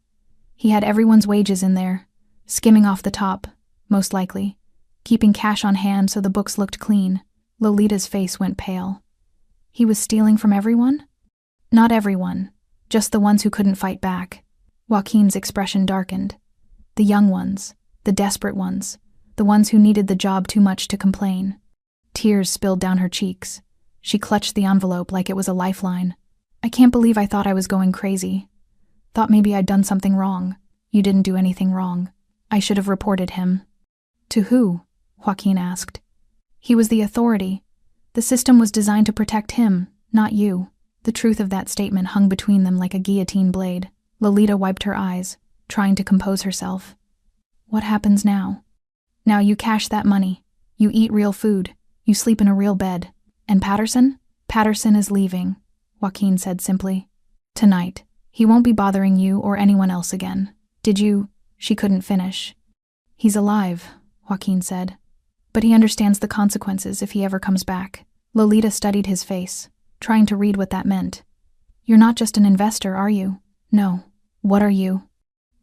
He had everyone's wages in there, skimming off the top, most likely, keeping cash on hand so the books looked clean. Lolita's face went pale. He was stealing from everyone? Not everyone, just the ones who couldn't fight back. Joaquin's expression darkened. The young ones, the desperate ones, the ones who needed the job too much to complain. Tears spilled down her cheeks. She clutched the envelope like it was a lifeline. I can't believe I thought I was going crazy. Thought maybe I'd done something wrong. You didn't do anything wrong. I should have reported him. To who? Joaquin asked. He was the authority. The system was designed to protect him, not you. The truth of that statement hung between them like a guillotine blade. Lolita wiped her eyes, trying to compose herself. What happens now? Now you cash that money. You eat real food. You sleep in a real bed. And Patterson? Patterson is leaving, Joaquin said simply. Tonight. He won't be bothering you or anyone else again. Did you? She couldn't finish. He's alive, Joaquin said. But he understands the consequences if he ever comes back. Lolita studied his face, trying to read what that meant. You're not just an investor, are you? No. What are you?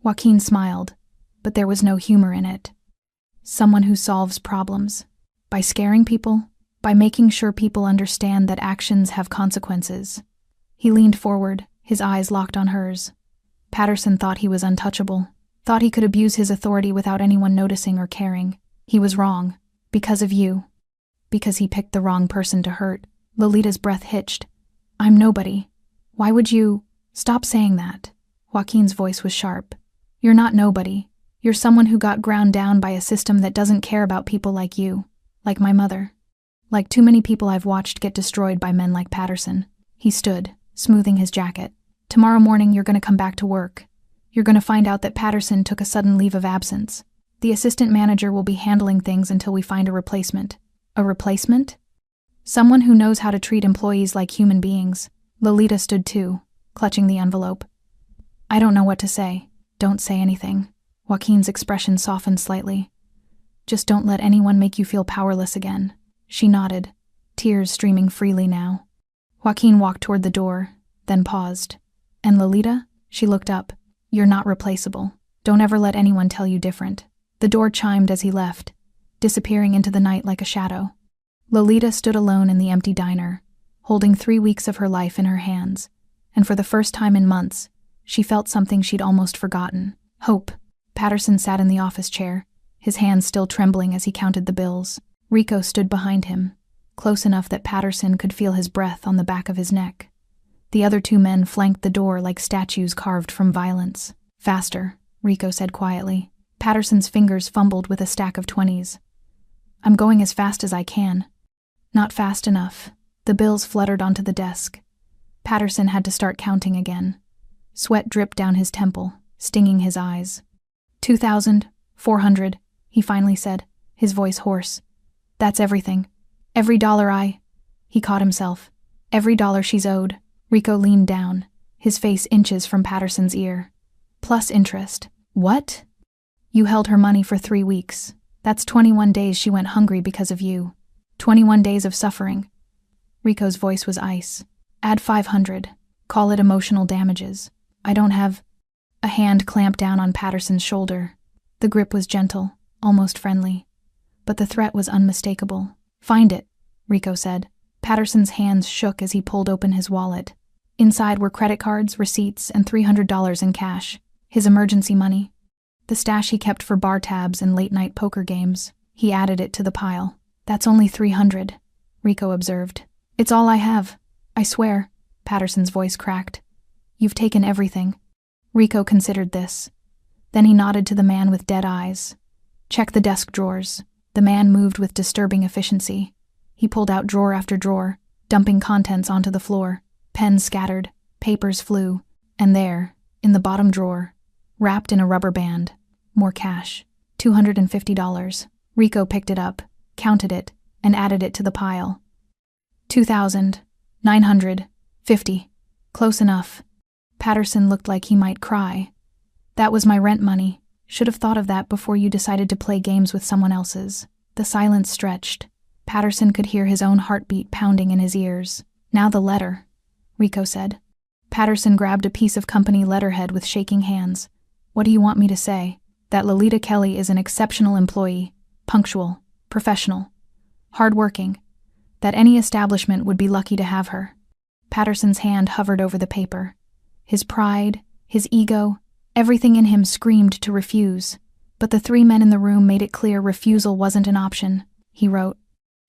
Joaquin smiled, but there was no humor in it. Someone who solves problems. By scaring people, by making sure people understand that actions have consequences. He leaned forward, his eyes locked on hers. Patterson thought he was untouchable, thought he could abuse his authority without anyone noticing or caring. He was wrong. Because of you. Because he picked the wrong person to hurt. Lolita's breath hitched. I'm nobody. Why would you... Stop saying that. Joaquin's voice was sharp. You're not nobody. You're someone who got ground down by a system that doesn't care about people like you. Like my mother. Like too many people I've watched get destroyed by men like Patterson. He stood, smoothing his jacket. Tomorrow morning you're going to come back to work. You're going to find out that Patterson took a sudden leave of absence. The assistant manager will be handling things until we find a replacement. A replacement? Someone who knows how to treat employees like human beings. Lolita stood too, clutching the envelope. I don't know what to say. Don't say anything. Joaquin's expression softened slightly. Just don't let anyone make you feel powerless again. She nodded, tears streaming freely now. Joaquin walked toward the door, then paused. And Lolita? She looked up. You're not replaceable. Don't ever let anyone tell you different. The door chimed as he left, disappearing into the night like a shadow. Lolita stood alone in the empty diner, holding 3 weeks of her life in her hands, and for the first time in months, she felt something she'd almost forgotten. Hope. Patterson sat in the office chair, his hands still trembling as he counted the bills. Rico stood behind him, close enough that Patterson could feel his breath on the back of his neck. The other 2 men flanked the door like statues carved from violence. Faster, Rico said quietly. Patterson's fingers fumbled with a stack of 20s. I'm going as fast as I can. Not fast enough. The bills fluttered onto the desk. Patterson had to start counting again. Sweat dripped down his temple, stinging his eyes. 2,400, he finally said, his voice hoarse. That's everything. Every dollar He caught himself. Every dollar she's owed. Rico leaned down, his face inches from Patterson's ear. Plus interest. What? You held her money for 3 weeks. That's 21 days she went hungry because of you. 21 days of suffering. Rico's voice was ice. Add 500. Call it emotional damages. I don't have... A hand clamped down on Patterson's shoulder. The grip was gentle, almost friendly. But the threat was unmistakable. Find it, Rico said. Patterson's hands shook as he pulled open his wallet. Inside were credit cards, receipts, and $300 in cash. His emergency money. The stash he kept for bar tabs and late-night poker games. He added it to the pile. That's only 300, Rico observed. It's all I have. I swear, Patterson's voice cracked. You've taken everything. Rico considered this. Then he nodded to the man with dead eyes. Check the desk drawers. The man moved with disturbing efficiency. He pulled out drawer after drawer, dumping contents onto the floor. Pens scattered, papers flew, and there, in the bottom drawer, wrapped in a rubber band, more cash. $250. Rico picked it up, counted it, and added it to the pile. 2,950. Close enough. Patterson looked like he might cry. That was my rent money. Should have thought of that before you decided to play games with someone else's. The silence stretched. Patterson could hear his own heartbeat pounding in his ears. Now the letter, Rico said. Patterson grabbed a piece of company letterhead with shaking hands. What do you want me to say? That Lolita Kelly is an exceptional employee, punctual, professional, hardworking, that any establishment would be lucky to have her. Patterson's hand hovered over the paper. His pride, his ego, everything in him screamed to refuse, but the 3 men in the room made it clear refusal wasn't an option. He wrote.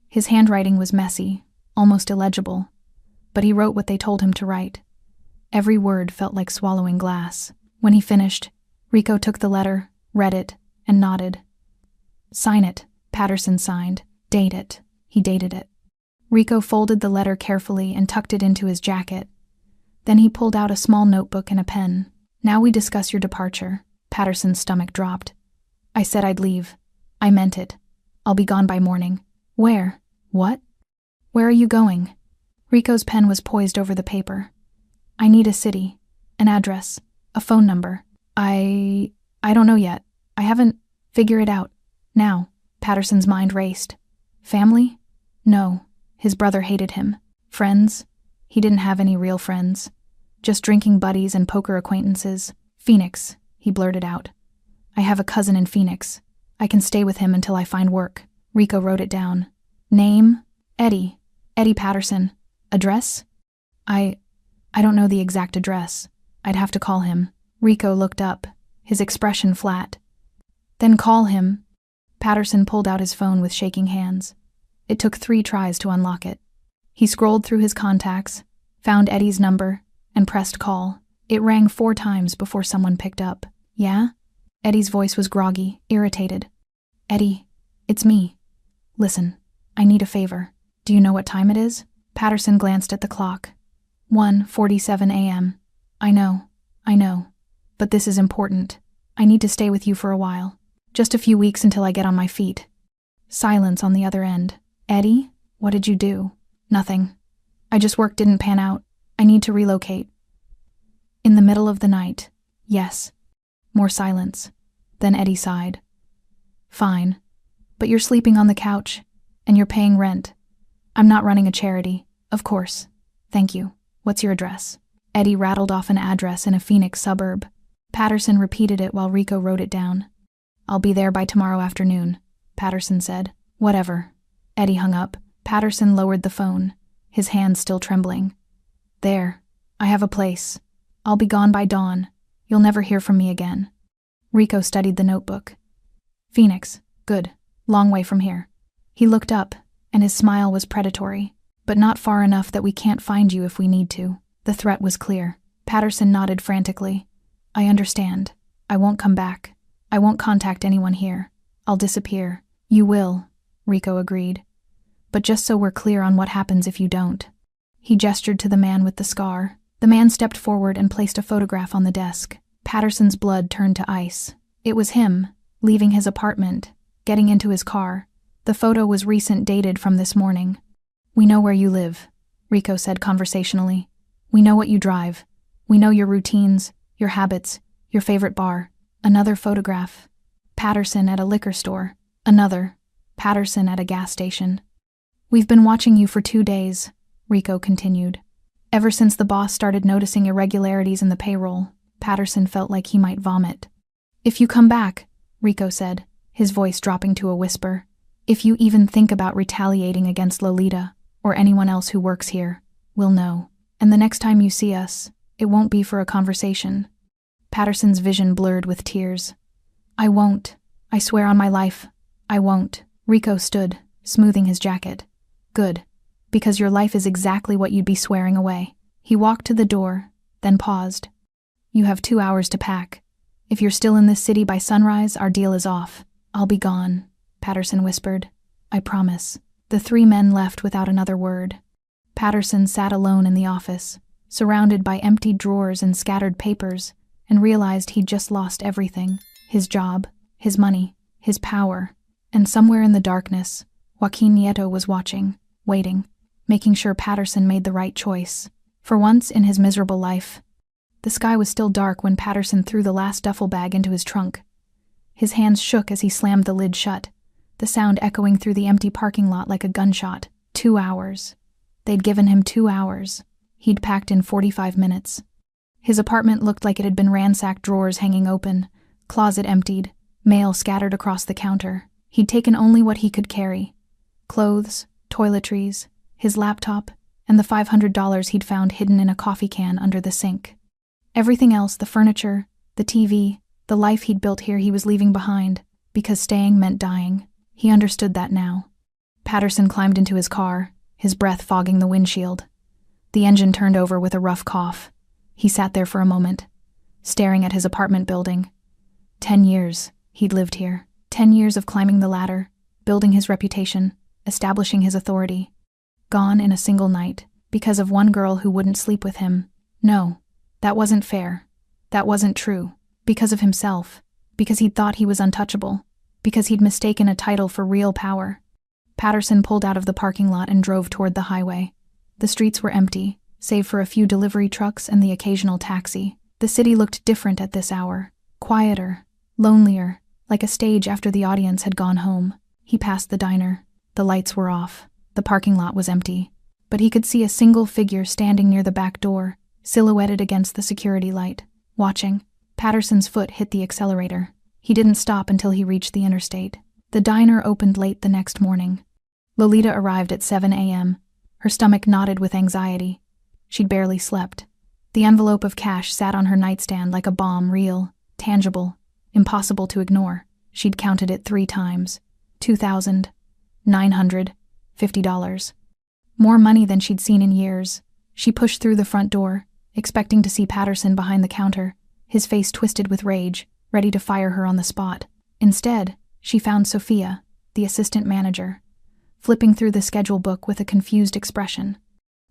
His handwriting was messy, almost illegible, but he wrote what they told him to write. Every word felt like swallowing glass. When he finished, Rico took the letter, read it, and nodded. Sign it, Patterson signed. Date it. He dated it. Rico folded the letter carefully and tucked it into his jacket. Then he pulled out a small notebook and a pen. Now we discuss your departure. Patterson's stomach dropped. I said I'd leave. I meant it. I'll be gone by morning. Where? What? Where are you going? Rico's pen was poised over the paper. I need a city, an address, a phone number. I don't know yet. I haven't... Figure it out. Now. Patterson's mind raced. Family? No. His brother hated him. Friends? He didn't have any real friends. Just drinking buddies and poker acquaintances. Phoenix, he blurted out. I have a cousin in Phoenix. I can stay with him until I find work. Rico wrote it down. Name? Eddie. Eddie Patterson. Address? I don't know the exact address. I'd have to call him. Rico looked up, his expression flat. Then call him. Patterson pulled out his phone with shaking hands. It took 3 tries to unlock it. He scrolled through his contacts, found Eddie's number, and pressed call. It rang 4 times before someone picked up. Yeah? Eddie's voice was groggy, irritated. Eddie, it's me. Listen, I need a favor. Do you know what time it is? Patterson glanced at the clock. 1:47 a.m. I know. But this is important. I need to stay with you for a while. Just a few weeks until I get on my feet. Silence on the other end. Eddie, what did you do? Nothing. Work didn't pan out. I need to relocate. In the middle of the night. Yes. More silence. Then Eddie sighed. Fine. But you're sleeping on the couch, and you're paying rent. I'm not running a charity, of course. Thank you. What's your address? Eddie rattled off an address in a Phoenix suburb. Patterson repeated it while Rico wrote it down. I'll be there by tomorrow afternoon, Patterson said. Whatever. Eddie hung up. Patterson lowered the phone, his hands still trembling. There. I have a place. I'll be gone by dawn. You'll never hear from me again. Rico studied the notebook. Phoenix. Good. Long way from here. He looked up, and his smile was predatory, but not far enough that we can't find you if we need to. The threat was clear. Patterson nodded frantically. I understand. I won't come back. I won't contact anyone here. I'll disappear. You will, Rico agreed. But just so we're clear on what happens if you don't. He gestured to the man with the scar. The man stepped forward and placed a photograph on the desk. Patterson's blood turned to ice. It was him, leaving his apartment, getting into his car. The photo was recent, dated from this morning. We know where you live, Rico said conversationally. We know what you drive. We know your routines, your habits, your favorite bar. Another photograph. Patterson at a liquor store. Another. Patterson at a gas station. We've been watching you for 2 days, Rico continued. Ever since the boss started noticing irregularities in the payroll, Patterson felt like he might vomit. If you come back, Rico said, his voice dropping to a whisper, if you even think about retaliating against Lolita or anyone else who works here, we'll know. And the next time you see us, it won't be for a conversation. Patterson's vision blurred with tears. I won't. I swear on my life, I won't. Rico stood, smoothing his jacket. Good. Because your life is exactly what you'd be swearing away. He walked to the door, then paused. You have 2 hours to pack. If you're still in this city by sunrise, our deal is off. I'll be gone, Patterson whispered. I promise. The 3 men left without another word. Patterson sat alone in the office, surrounded by empty drawers and scattered papers, and realized he'd just lost everything. His job, his money, his power. And somewhere in the darkness, Joaquin Nieto was watching, waiting, making sure Patterson made the right choice. For once in his miserable life. The sky was still dark when Patterson threw the last duffel bag into his trunk. His hands shook as he slammed the lid shut, the sound echoing through the empty parking lot like a gunshot. 2 hours. They'd given him 2 hours. He'd packed in 45 minutes. His apartment looked like it had been ransacked, drawers hanging open, closet emptied, mail scattered across the counter. He'd taken only what he could carry. Clothes, toiletries, his laptop, and the $500 he'd found hidden in a coffee can under the sink. Everything else, the furniture, the TV, the life he'd built here, he was leaving behind, because staying meant dying. He understood that now. Patterson climbed into his car, his breath fogging the windshield. The engine turned over with a rough cough. He sat there for a moment, staring at his apartment building. 10 years he'd lived here. 10 years of climbing the ladder, building his reputation, establishing his authority. Gone in a single night, because of one girl who wouldn't sleep with him. No, that wasn't fair. That wasn't true. Because of himself. Because he'd thought he was untouchable. Because he'd mistaken a title for real power. Patterson pulled out of the parking lot and drove toward the highway. The streets were empty, save for a few delivery trucks and the occasional taxi. The city looked different at this hour. Quieter, lonelier, like a stage after the audience had gone home. He passed the diner. The lights were off. The parking lot was empty. But he could see a single figure standing near the back door, silhouetted against the security light, watching. Patterson's foot hit the accelerator. He didn't stop until he reached the interstate. The diner opened late the next morning. Lolita arrived at 7 a.m. Her stomach knotted with anxiety. She'd barely slept. The envelope of cash sat on her nightstand like a bomb, real, tangible, impossible to ignore. She'd counted it 3 times. $2,950. More money than she'd seen in years. She pushed through the front door, expecting to see Patterson behind the counter, his face twisted with rage, ready to fire her on the spot. Instead, she found Sophia, the assistant manager, flipping through the schedule book with a confused expression.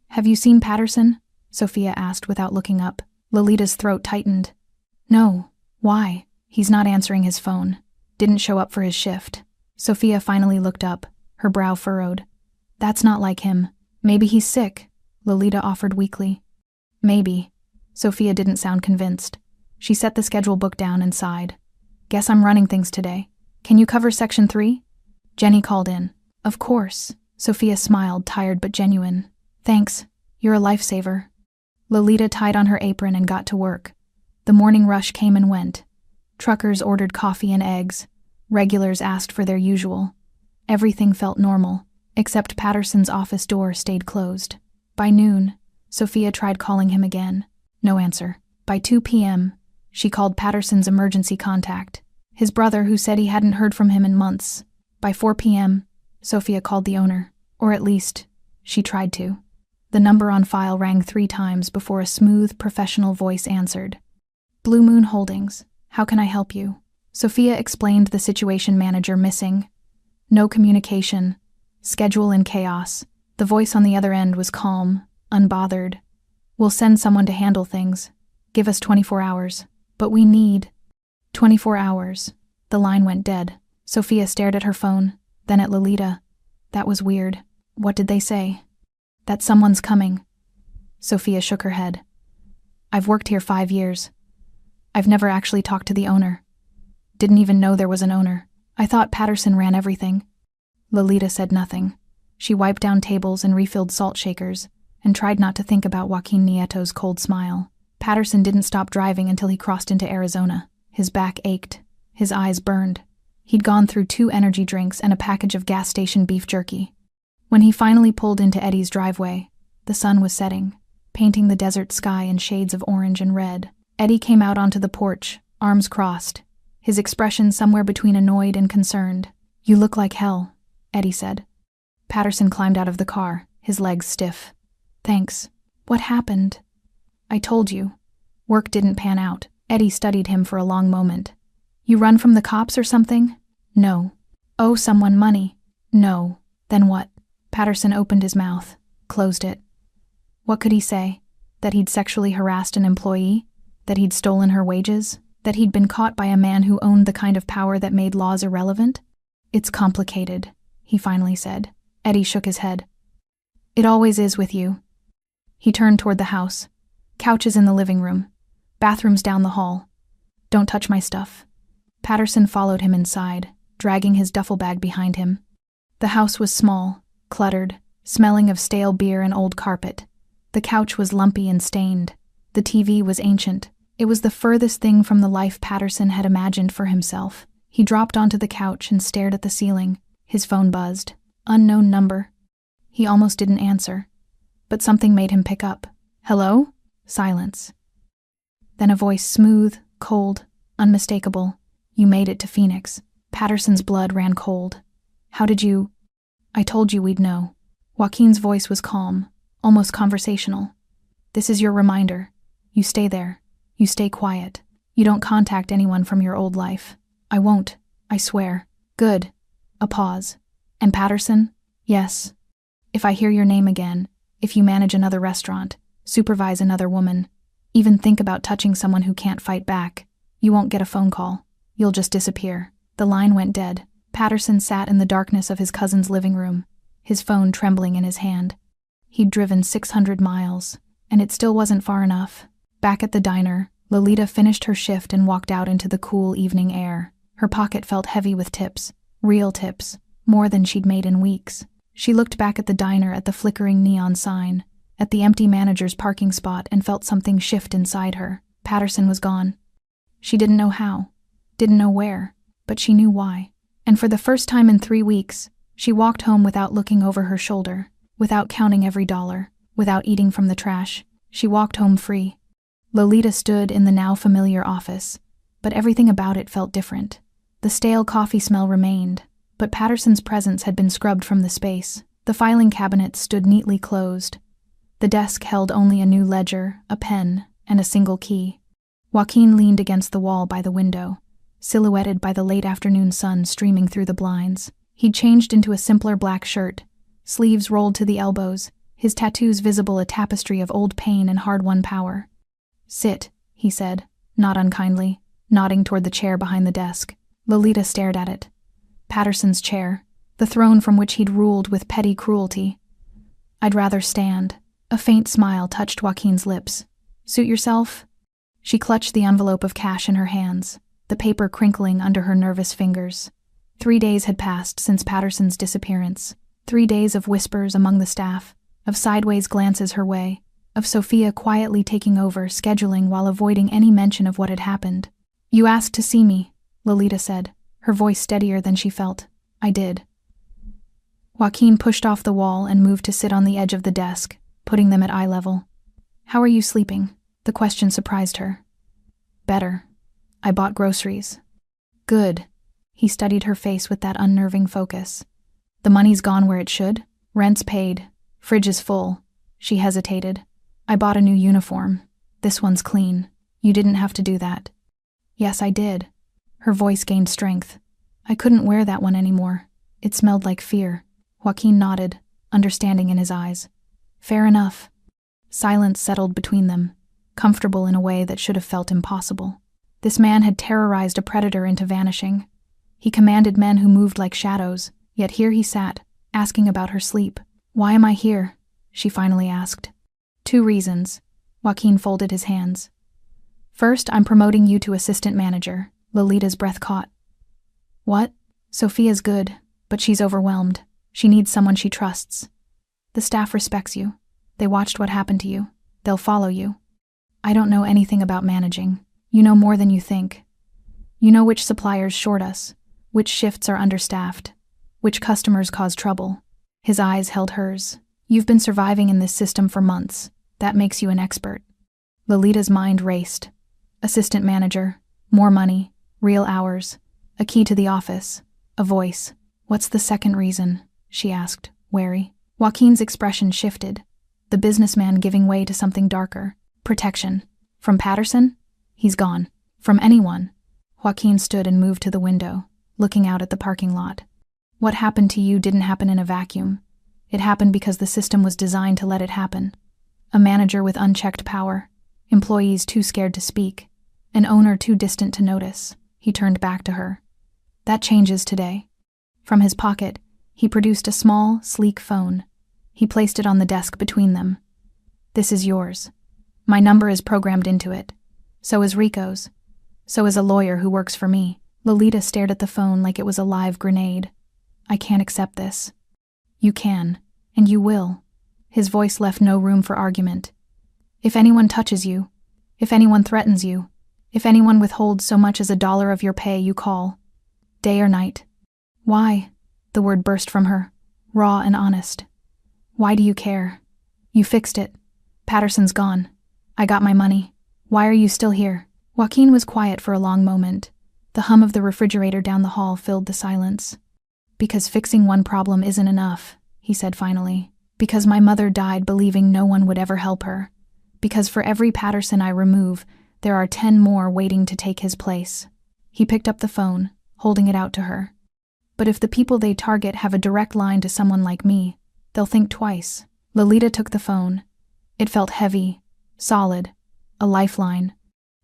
Have you seen Patterson? Sophia asked without looking up. Lolita's throat tightened. No. Why? He's not answering his phone. Didn't show up for his shift. Sophia finally looked up, her brow furrowed. That's not like him. Maybe he's sick, Lolita offered weakly. Maybe. Sophia didn't sound convinced. She set the schedule book down and sighed. Guess I'm running things today. Can you cover section 3? Jenny called in. Of course. Sophia smiled, tired but genuine. Thanks. You're a lifesaver. Lolita tied on her apron and got to work. The morning rush came and went. Truckers ordered coffee and eggs. Regulars asked for their usual. Everything felt normal, except Patterson's office door stayed closed. By noon, Sophia tried calling him again. No answer. By 2 p.m., she called Patterson's emergency contact, his brother who said he hadn't heard from him in months. By 4 p.m., Sophia called the owner, or at least, she tried to. The number on file rang 3 times before a smooth, professional voice answered. Blue Moon Holdings, how can I help you? Sophia explained the situation manager missing. No communication. Schedule in chaos. The voice on the other end was calm, unbothered. We'll send someone to handle things. Give us 24 hours. But we need 24 hours. The line went dead. Sophia stared at her phone, then at Lolita. That was weird. What did they say? That someone's coming. Sophia shook her head. I've worked here 5 years. I've never actually talked to the owner. Didn't even know there was an owner. I thought Patterson ran everything. Lolita said nothing. She wiped down tables and refilled salt shakers, and tried not to think about Joaquin Nieto's cold smile. Patterson didn't stop driving until he crossed into Arizona. His back ached. His eyes burned. He'd gone through 2 energy drinks and a package of gas station beef jerky. When he finally pulled into Eddie's driveway, the sun was setting, painting the desert sky in shades of orange and red. Eddie came out onto the porch, arms crossed, his expression somewhere between annoyed and concerned. You look like hell, Eddie said. Patterson climbed out of the car, his legs stiff. Thanks. What happened? I told you. Work didn't pan out. Eddie studied him for a long moment. You run from the cops or something? No. Owe someone money? No. Then what? Patterson opened his mouth, closed it. What could he say? That he'd sexually harassed an employee? That he'd stolen her wages? That he'd been caught by a man who owned the kind of power that made laws irrelevant? It's complicated, he finally said. Eddie shook his head. It always is with you. He turned toward the house. Couches in the living room. Bathrooms down the hall. Don't touch my stuff. Patterson followed him inside, dragging his duffel bag behind him. The house was small, cluttered, smelling of stale beer and old carpet. The couch was lumpy and stained. The TV was ancient. It was the furthest thing from the life Patterson had imagined for himself. He dropped onto the couch and stared at the ceiling. His phone buzzed. Unknown number. He almost didn't answer, but something made him pick up. Hello? Silence. Then a voice, smooth, cold, unmistakable. You made it to Phoenix. Patterson's blood ran cold. How did you? I told you we'd know. Joaquin's voice was calm, almost conversational. This is your reminder. You stay there. You stay quiet. You don't contact anyone from your old life. I won't. I swear. Good. A pause. And Patterson? Yes. If I hear your name again, if you manage another restaurant, supervise another woman, even think about touching someone who can't fight back, you won't get a phone call. You'll just disappear. The line went dead. Patterson sat in the darkness of his cousin's living room, his phone trembling in his hand. He'd driven 600 miles, and it still wasn't far enough. Back at the diner, Lolita finished her shift and walked out into the cool evening air. Her pocket felt heavy with tips, real tips, more than she'd made in weeks. She looked back at the diner, at the flickering neon sign, at the empty manager's parking spot, and felt something shift inside her. Patterson was gone. She didn't know how, didn't know where, but she knew why. And for the first time in 3 weeks, she walked home without looking over her shoulder, without counting every dollar, without eating from the trash. She walked home free. Lolita stood in the now familiar office, but everything about it felt different. The stale coffee smell remained, but Patterson's presence had been scrubbed from the space. The filing cabinet stood neatly closed. The desk held only a new ledger, a pen, and a single key. Joaquin leaned against the wall by the window, silhouetted by the late afternoon sun streaming through the blinds. He'd changed into a simpler black shirt, sleeves rolled to the elbows, his tattoos visible a tapestry of old pain and hard-won power. Sit, he said, not unkindly, nodding toward the chair behind the desk. Lolita stared at it. Patterson's chair, the throne from which he'd ruled with petty cruelty. "I'd rather stand." A faint smile touched Joaquin's lips. "Suit yourself?" She clutched the envelope of cash in her hands, the paper crinkling under her nervous fingers. 3 days had passed since Patterson's disappearance. 3 days of whispers among the staff, of sideways glances her way, of Sophia quietly taking over, scheduling while avoiding any mention of what had happened. "You asked to see me," Lolita said, her voice steadier than she felt. "I did." Joaquin pushed off the wall and moved to sit on the edge of the desk, putting them at eye level. "How are you sleeping?" The question surprised her. "Better. I bought groceries." "Good." He studied her face with that unnerving focus. "The money's gone where it should? Rent's paid. Fridge is full." She hesitated. "I bought a new uniform. This one's clean. You didn't have to do that." "Yes, I did." Her voice gained strength. "I couldn't wear that one anymore. It smelled like fear." Joaquin nodded, understanding in his eyes. "Fair enough." Silence settled between them, comfortable in a way that should have felt impossible. This man had terrorized a predator into vanishing. He commanded men who moved like shadows, yet here he sat, asking about her sleep. "Why am I here?" she finally asked. "2 reasons." Joaquin folded his hands. "First, I'm promoting you to assistant manager." Lolita's breath caught. "What?" "Sophia's good, but she's overwhelmed. She needs someone she trusts. The staff respects you. They watched what happened to you. They'll follow you." "I don't know anything about managing. You know more than you think. You know which suppliers short us, which shifts are understaffed, which customers cause trouble." His eyes held hers. "You've been surviving in this system for months. That makes you an expert." Lolita's mind raced. Assistant manager, more money, real hours, a key to the office, a voice. "What's the second reason?" she asked, wary. Joaquin's expression shifted, the businessman giving way to something darker. "Protection. From Patterson? He's gone. From anyone." Joaquin stood and moved to the window, looking out at the parking lot. "What happened to you didn't happen in a vacuum. It happened because the system was designed to let it happen. A manager with unchecked power, employees too scared to speak, an owner too distant to notice." He turned back to her. "That changes today." From his pocket, he produced a small, sleek phone. He placed it on the desk between them. "This is yours. My number is programmed into it. So is Rico's. So is a lawyer who works for me." Lolita stared at the phone like it was a live grenade. "I can't accept this." "You can, and you will." His voice left no room for argument. "If anyone touches you, if anyone threatens you, if anyone withholds so much as $1 of your pay, you call. Day or night." "Why?" The word burst from her, raw and honest. "Why do you care? You fixed it. Patterson's gone. I got my money. Why are you still here?" Joaquin was quiet for a long moment. The hum of the refrigerator down the hall filled the silence. "Because fixing one problem isn't enough," he said finally. "Because my mother died believing no one would ever help her. Because for every Patterson I remove, there are 10 more waiting to take his place." He picked up the phone, holding it out to her. "But if the people they target have a direct line to someone like me, they'll think twice." Lolita took the phone. It felt heavy, solid, a lifeline.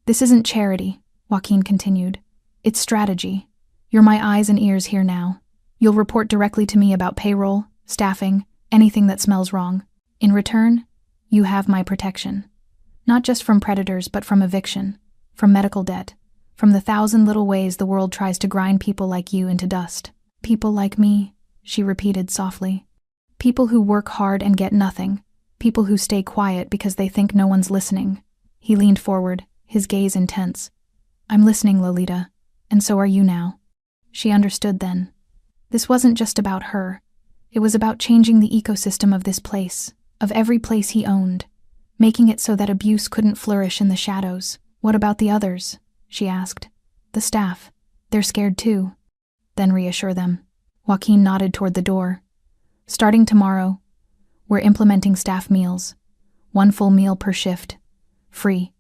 "This isn't charity," Joaquin continued. "It's strategy. You're my eyes and ears here now. You'll report directly to me about payroll, staffing, anything that smells wrong. In return, you have my protection. Not just from predators, but from eviction, from medical debt, from the 1,000 little ways the world tries to grind people like you into dust." "People like me," she repeated softly. "People who work hard and get nothing. People who stay quiet because they think no one's listening." He leaned forward, his gaze intense. "I'm listening, Lolita, and so are you now." She understood then. This wasn't just about her. It was about changing the ecosystem of this place, of every place he owned, making it so that abuse couldn't flourish in the shadows. "What about the others?" she asked. "The staff. They're scared too." "Then reassure them." Joaquin nodded toward the door. "Starting tomorrow, we're implementing staff meals. 1 full meal per shift. Free.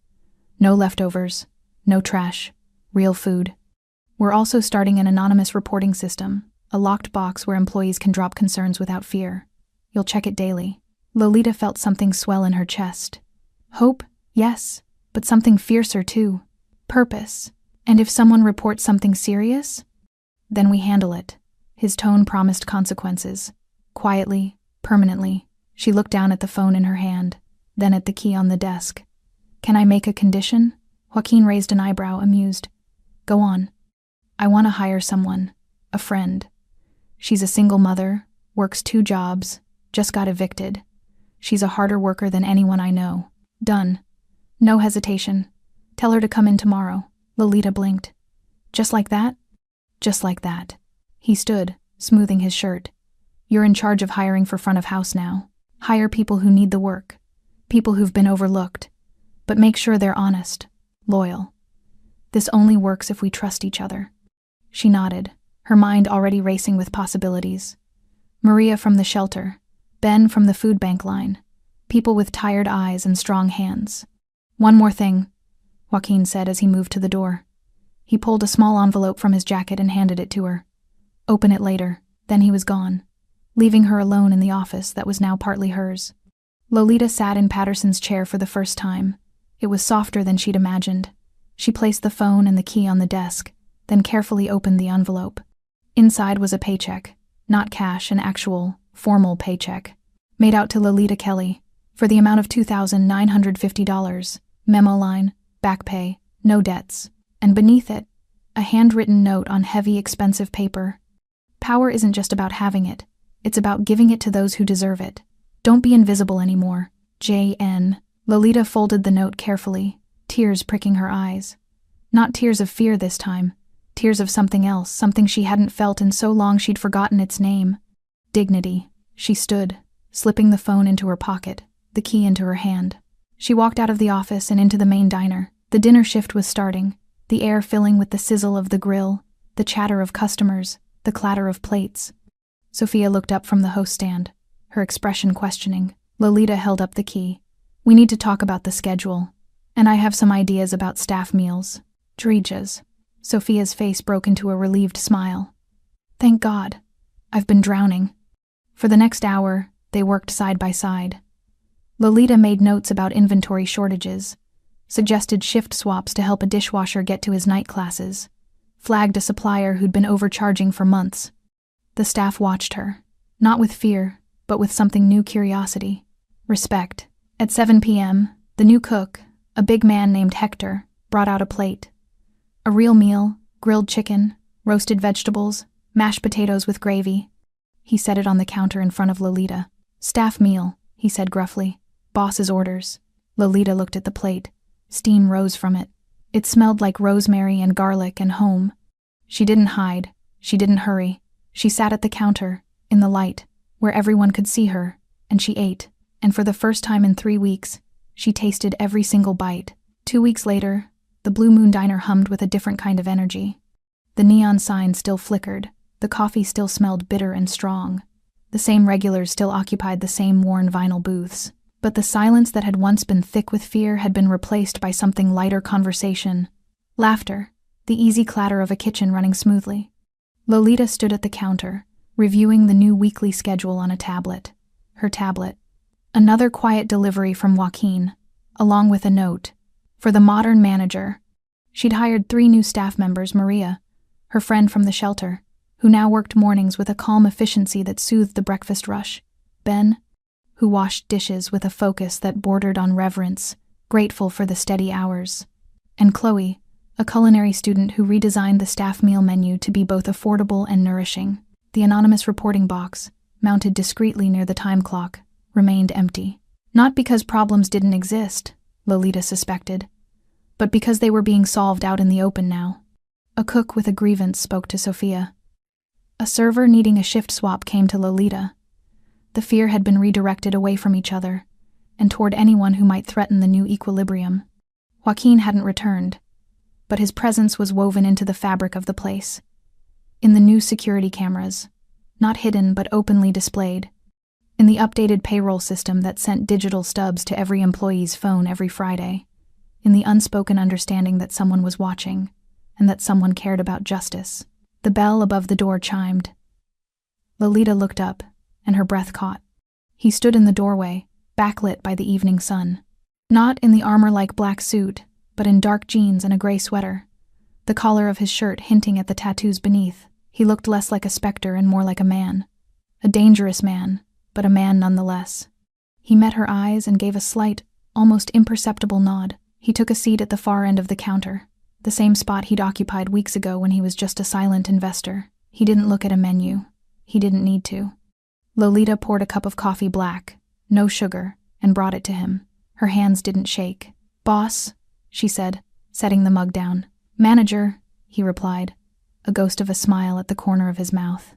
No leftovers. No trash. Real food. We're also starting an anonymous reporting system, a locked box where employees can drop concerns without fear. You'll check it daily." Lolita felt something swell in her chest. Hope, yes, but something fiercer too. Purpose. And if someone reports something serious, Then we handle it. His tone promised consequences. Quietly, permanently, she looked down at the phone in her hand, then at the key on the desk. Can I make a condition? Joaquin raised an eyebrow, amused. Go on. I want to hire someone. A friend. She's a single mother, works 2 jobs, just got evicted. She's a harder worker than anyone I know. Done. No hesitation. Tell her to come in tomorrow. Lolita blinked. Just like that? Just like that. He stood, smoothing his shirt. You're in charge of hiring for front of house now. Hire people who need the work. People who've been overlooked. But make sure they're honest, loyal. This only works if we trust each other. She nodded, her mind already racing with possibilities. Maria from the shelter, Ben from the food bank line, people with tired eyes and strong hands. One more thing, Joaquin said as he moved to the door. He pulled a small envelope from his jacket and handed it to her. Open it later. Then he was gone, leaving her alone in the office that was now partly hers. Lolita sat in Patterson's chair for the first time. It was softer than she'd imagined. She placed the phone and the key on the desk, then carefully opened the envelope. Inside was a paycheck, not cash, an actual, formal paycheck, made out to Lolita Kelly, for the amount of $2,950, memo line, back pay, no debts, and beneath it, a handwritten note on heavy, expensive paper. Power isn't just about having it, it's about giving it to those who deserve it. Don't be invisible anymore. J.N. Lolita folded the note carefully, tears pricking her eyes. Not tears of fear this time, tears of something else, something she hadn't felt in so long she'd forgotten its name. Dignity. She stood, slipping the phone into her pocket, the key into her hand. She walked out of the office and into the main diner. The dinner shift was starting, the air filling with the sizzle of the grill, the chatter of customers, the clatter of plates. Sophia looked up from the host stand, her expression questioning. Lolita held up the key. We need to talk about the schedule. And I have some ideas about staff meals. Drejas. Sophia's face broke into a relieved smile. Thank God. I've been drowning. For the next hour, they worked side by side. Lolita made notes about inventory shortages, suggested shift swaps to help a dishwasher get to his night classes, flagged a supplier who'd been overcharging for months. The staff watched her, not with fear, but with something new: curiosity, respect. At 7 p.m., the new cook, a big man named Hector, brought out a plate. A real meal, grilled chicken, roasted vegetables, mashed potatoes with gravy. He set it on the counter in front of Lolita. Staff meal, he said gruffly. Boss's orders. Lolita looked at the plate. Steam rose from it. It smelled like rosemary and garlic and home. She didn't hide. She didn't hurry. She sat at the counter, in the light, where everyone could see her, and she ate. And for the first time in 3 weeks, she tasted every single bite. 2 weeks later, the Blue Moon Diner hummed with a different kind of energy. The neon sign still flickered. The coffee still smelled bitter and strong. The same regulars still occupied the same worn vinyl booths. But the silence that had once been thick with fear had been replaced by something lighter: conversation. Laughter. The easy clatter of a kitchen running smoothly. Lolita stood at the counter, reviewing the new weekly schedule on a tablet. Her tablet. Another quiet delivery from Joaquin, along with a note. For the modern manager. She'd hired 3 new staff members: Maria, her friend from the shelter, who now worked mornings with a calm efficiency that soothed the breakfast rush. Ben, who washed dishes with a focus that bordered on reverence, grateful for the steady hours. And Chloe, a culinary student who redesigned the staff meal menu to be both affordable and nourishing. The anonymous reporting box, mounted discreetly near the time clock, remained empty. Not because problems didn't exist, Lolita suspected, but because they were being solved out in the open now. A cook with a grievance spoke to Sophia. A server needing a shift swap came to Lolita. The fear had been redirected away from each other, and toward anyone who might threaten the new equilibrium. Joaquin hadn't returned, but his presence was woven into the fabric of the place. In the new security cameras, not hidden but openly displayed. In the updated payroll system that sent digital stubs to every employee's phone every Friday. In the unspoken understanding that someone was watching, and that someone cared about justice. The bell above the door chimed. Lolita looked up, and her breath caught. He stood in the doorway, backlit by the evening sun. Not in the armor-like black suit, but in dark jeans and a gray sweater, the collar of his shirt hinting at the tattoos beneath. He looked less like a specter and more like a man. A dangerous man, but a man nonetheless. He met her eyes and gave a slight, almost imperceptible nod. He took a seat at the far end of the counter, the same spot he'd occupied weeks ago when he was just a silent investor. He didn't look at a menu. He didn't need to. Lolita poured a cup of coffee black, no sugar, and brought it to him. Her hands didn't shake. "Boss," she said, setting the mug down. "Manager," he replied, a ghost of a smile at the corner of his mouth.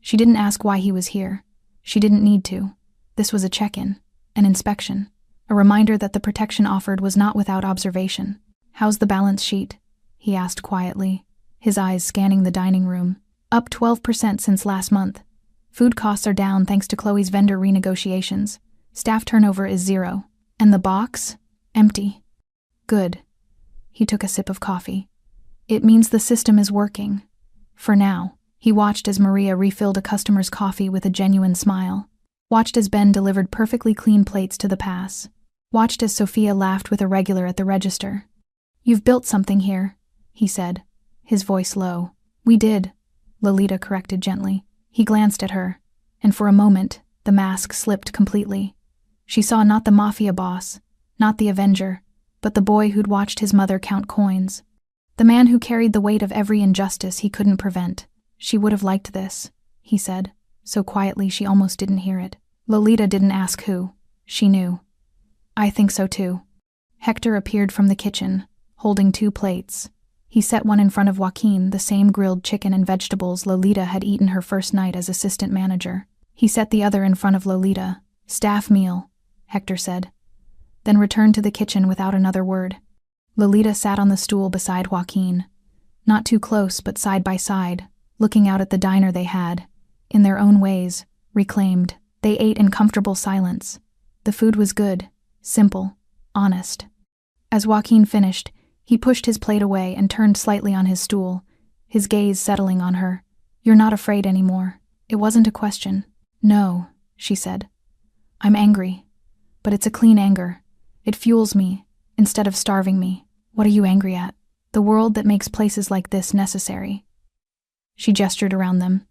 She didn't ask why he was here. She didn't need to. This was a check-in, an inspection, a reminder that the protection offered was not without observation. "How's the balance sheet?" he asked quietly, his eyes scanning the dining room. "Up 12% since last month. Food costs are down thanks to Chloe's vendor renegotiations. Staff turnover is 0. And the box? Empty." "Good." He took a sip of coffee. "It means the system is working. For now." He watched as Maria refilled a customer's coffee with a genuine smile. Watched as Ben delivered perfectly clean plates to the pass. Watched as Sophia laughed with a regular at the register. "You've built something here," he said, his voice low. "We did," Lolita corrected gently. He glanced at her, and for a moment, the mask slipped completely. She saw not the Mafia boss, not the Avenger, but the boy who'd watched his mother count coins. The man who carried the weight of every injustice he couldn't prevent. "She would have liked this," he said, so quietly she almost didn't hear it. Lolita didn't ask who. She knew. "I think so too." Hector appeared from the kitchen, holding 2 plates. He set one in front of Joaquin, the same grilled chicken and vegetables Lolita had eaten her first night as assistant manager. He set the other in front of Lolita. "Staff meal," Hector said, then returned to the kitchen without another word. Lolita sat on the stool beside Joaquin, not too close but side by side, looking out at the diner they had, in their own ways, reclaimed. They ate in comfortable silence. The food was good, simple, honest. As Joaquin finished, he pushed his plate away and turned slightly on his stool, his gaze settling on her. "You're not afraid anymore." It wasn't a question. "No," she said. "I'm angry. But it's a clean anger. It fuels me, instead of starving me." "What are you angry at?" "The world that makes places like this necessary." She gestured around them.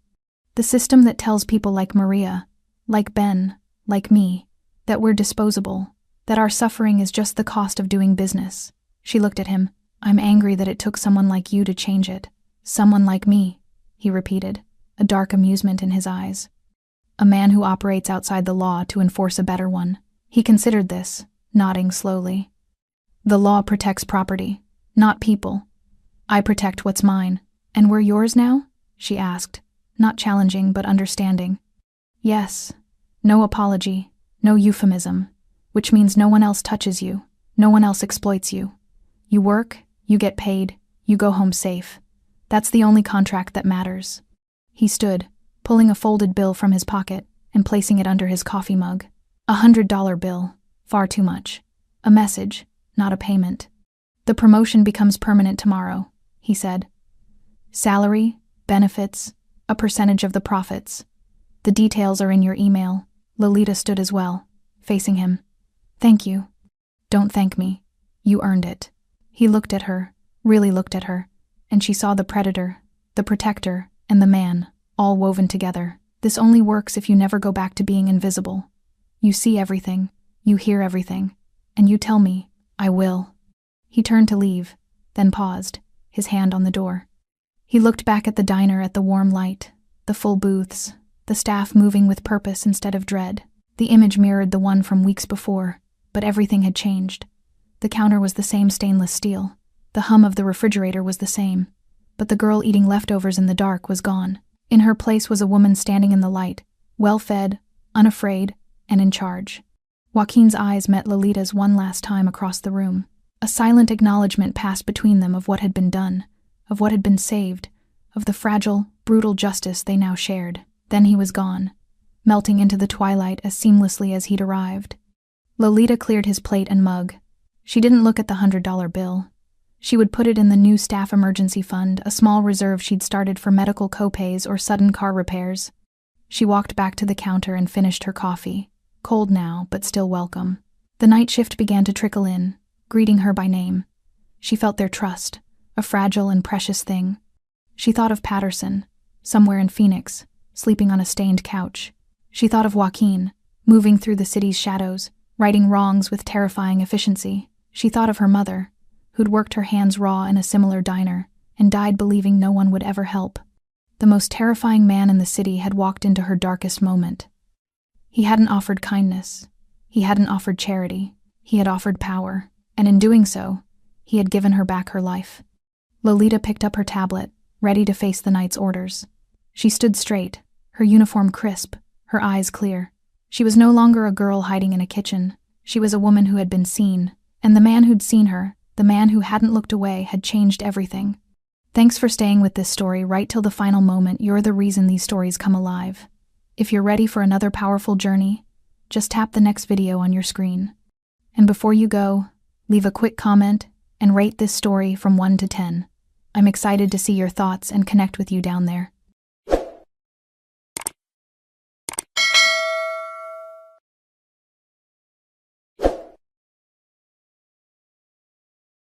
"The system that tells people like Maria, like Ben, like me, that we're disposable, that our suffering is just the cost of doing business." She looked at him. "I'm angry that it took someone like you to change it." "Someone like me," he repeated, a dark amusement in his eyes. "A man who operates outside the law to enforce a better one." He considered this, nodding slowly. "The law protects property, not people. I protect what's mine." "And we're yours now?" she asked, not challenging but understanding. "Yes. No apology, no euphemism, which means no one else touches you, no one else exploits you. You work, you get paid, you go home safe. That's the only contract that matters." He stood, pulling a folded bill from his pocket and placing it under his coffee mug. $100 bill, far too much. A message, not a payment. "The promotion becomes permanent tomorrow," he said. "Salary, benefits, a percentage of the profits. The details are in your email." Lolita stood as well, facing him. "Thank you." "Don't thank me. You earned it." He looked at her, really looked at her, and she saw the predator, the protector, and the man, all woven together. This only works if you never go back to being invisible. You see everything, you hear everything, and you tell me, "I will." He turned to leave, then paused, his hand on the door. He looked back at the diner, at the warm light, the full booths, the staff moving with purpose instead of dread. The image mirrored the one from weeks before, but everything had changed. The counter was the same stainless steel. The hum of the refrigerator was the same, but the girl eating leftovers in the dark was gone. In her place was a woman standing in the light, well-fed, unafraid, and in charge. Joaquin's eyes met Lolita's one last time across the room. A silent acknowledgement passed between them of what had been done, of what had been saved, of the fragile, brutal justice they now shared. Then he was gone, melting into the twilight as seamlessly as he'd arrived. Lolita cleared his plate and mug. She didn't look at the $100 bill. She would put it in the new staff emergency fund, a small reserve she'd started for medical copays or sudden car repairs. She walked back to the counter and finished her coffee, cold now, but still welcome. The night shift began to trickle in, greeting her by name. She felt their trust, a fragile and precious thing. She thought of Patterson, somewhere in Phoenix, sleeping on a stained couch. She thought of Joaquin, moving through the city's shadows, righting wrongs with terrifying efficiency. She thought of her mother, who'd worked her hands raw in a similar diner, and died believing no one would ever help. The most terrifying man in the city had walked into her darkest moment. He hadn't offered kindness. He hadn't offered charity. He had offered power, and in doing so, he had given her back her life. Lolita picked up her tablet, ready to face the night's orders. She stood straight, her uniform crisp, her eyes clear. She was no longer a girl hiding in a kitchen. She was a woman who had been seen, and the man who'd seen her, the man who hadn't looked away, had changed everything. Thanks for staying with this story right till the final moment. You're the reason these stories come alive. If you're ready for another powerful journey, just tap the next video on your screen. And before you go, leave a quick comment and rate this story from 1 to 10. I'm excited to see your thoughts and connect with you down there.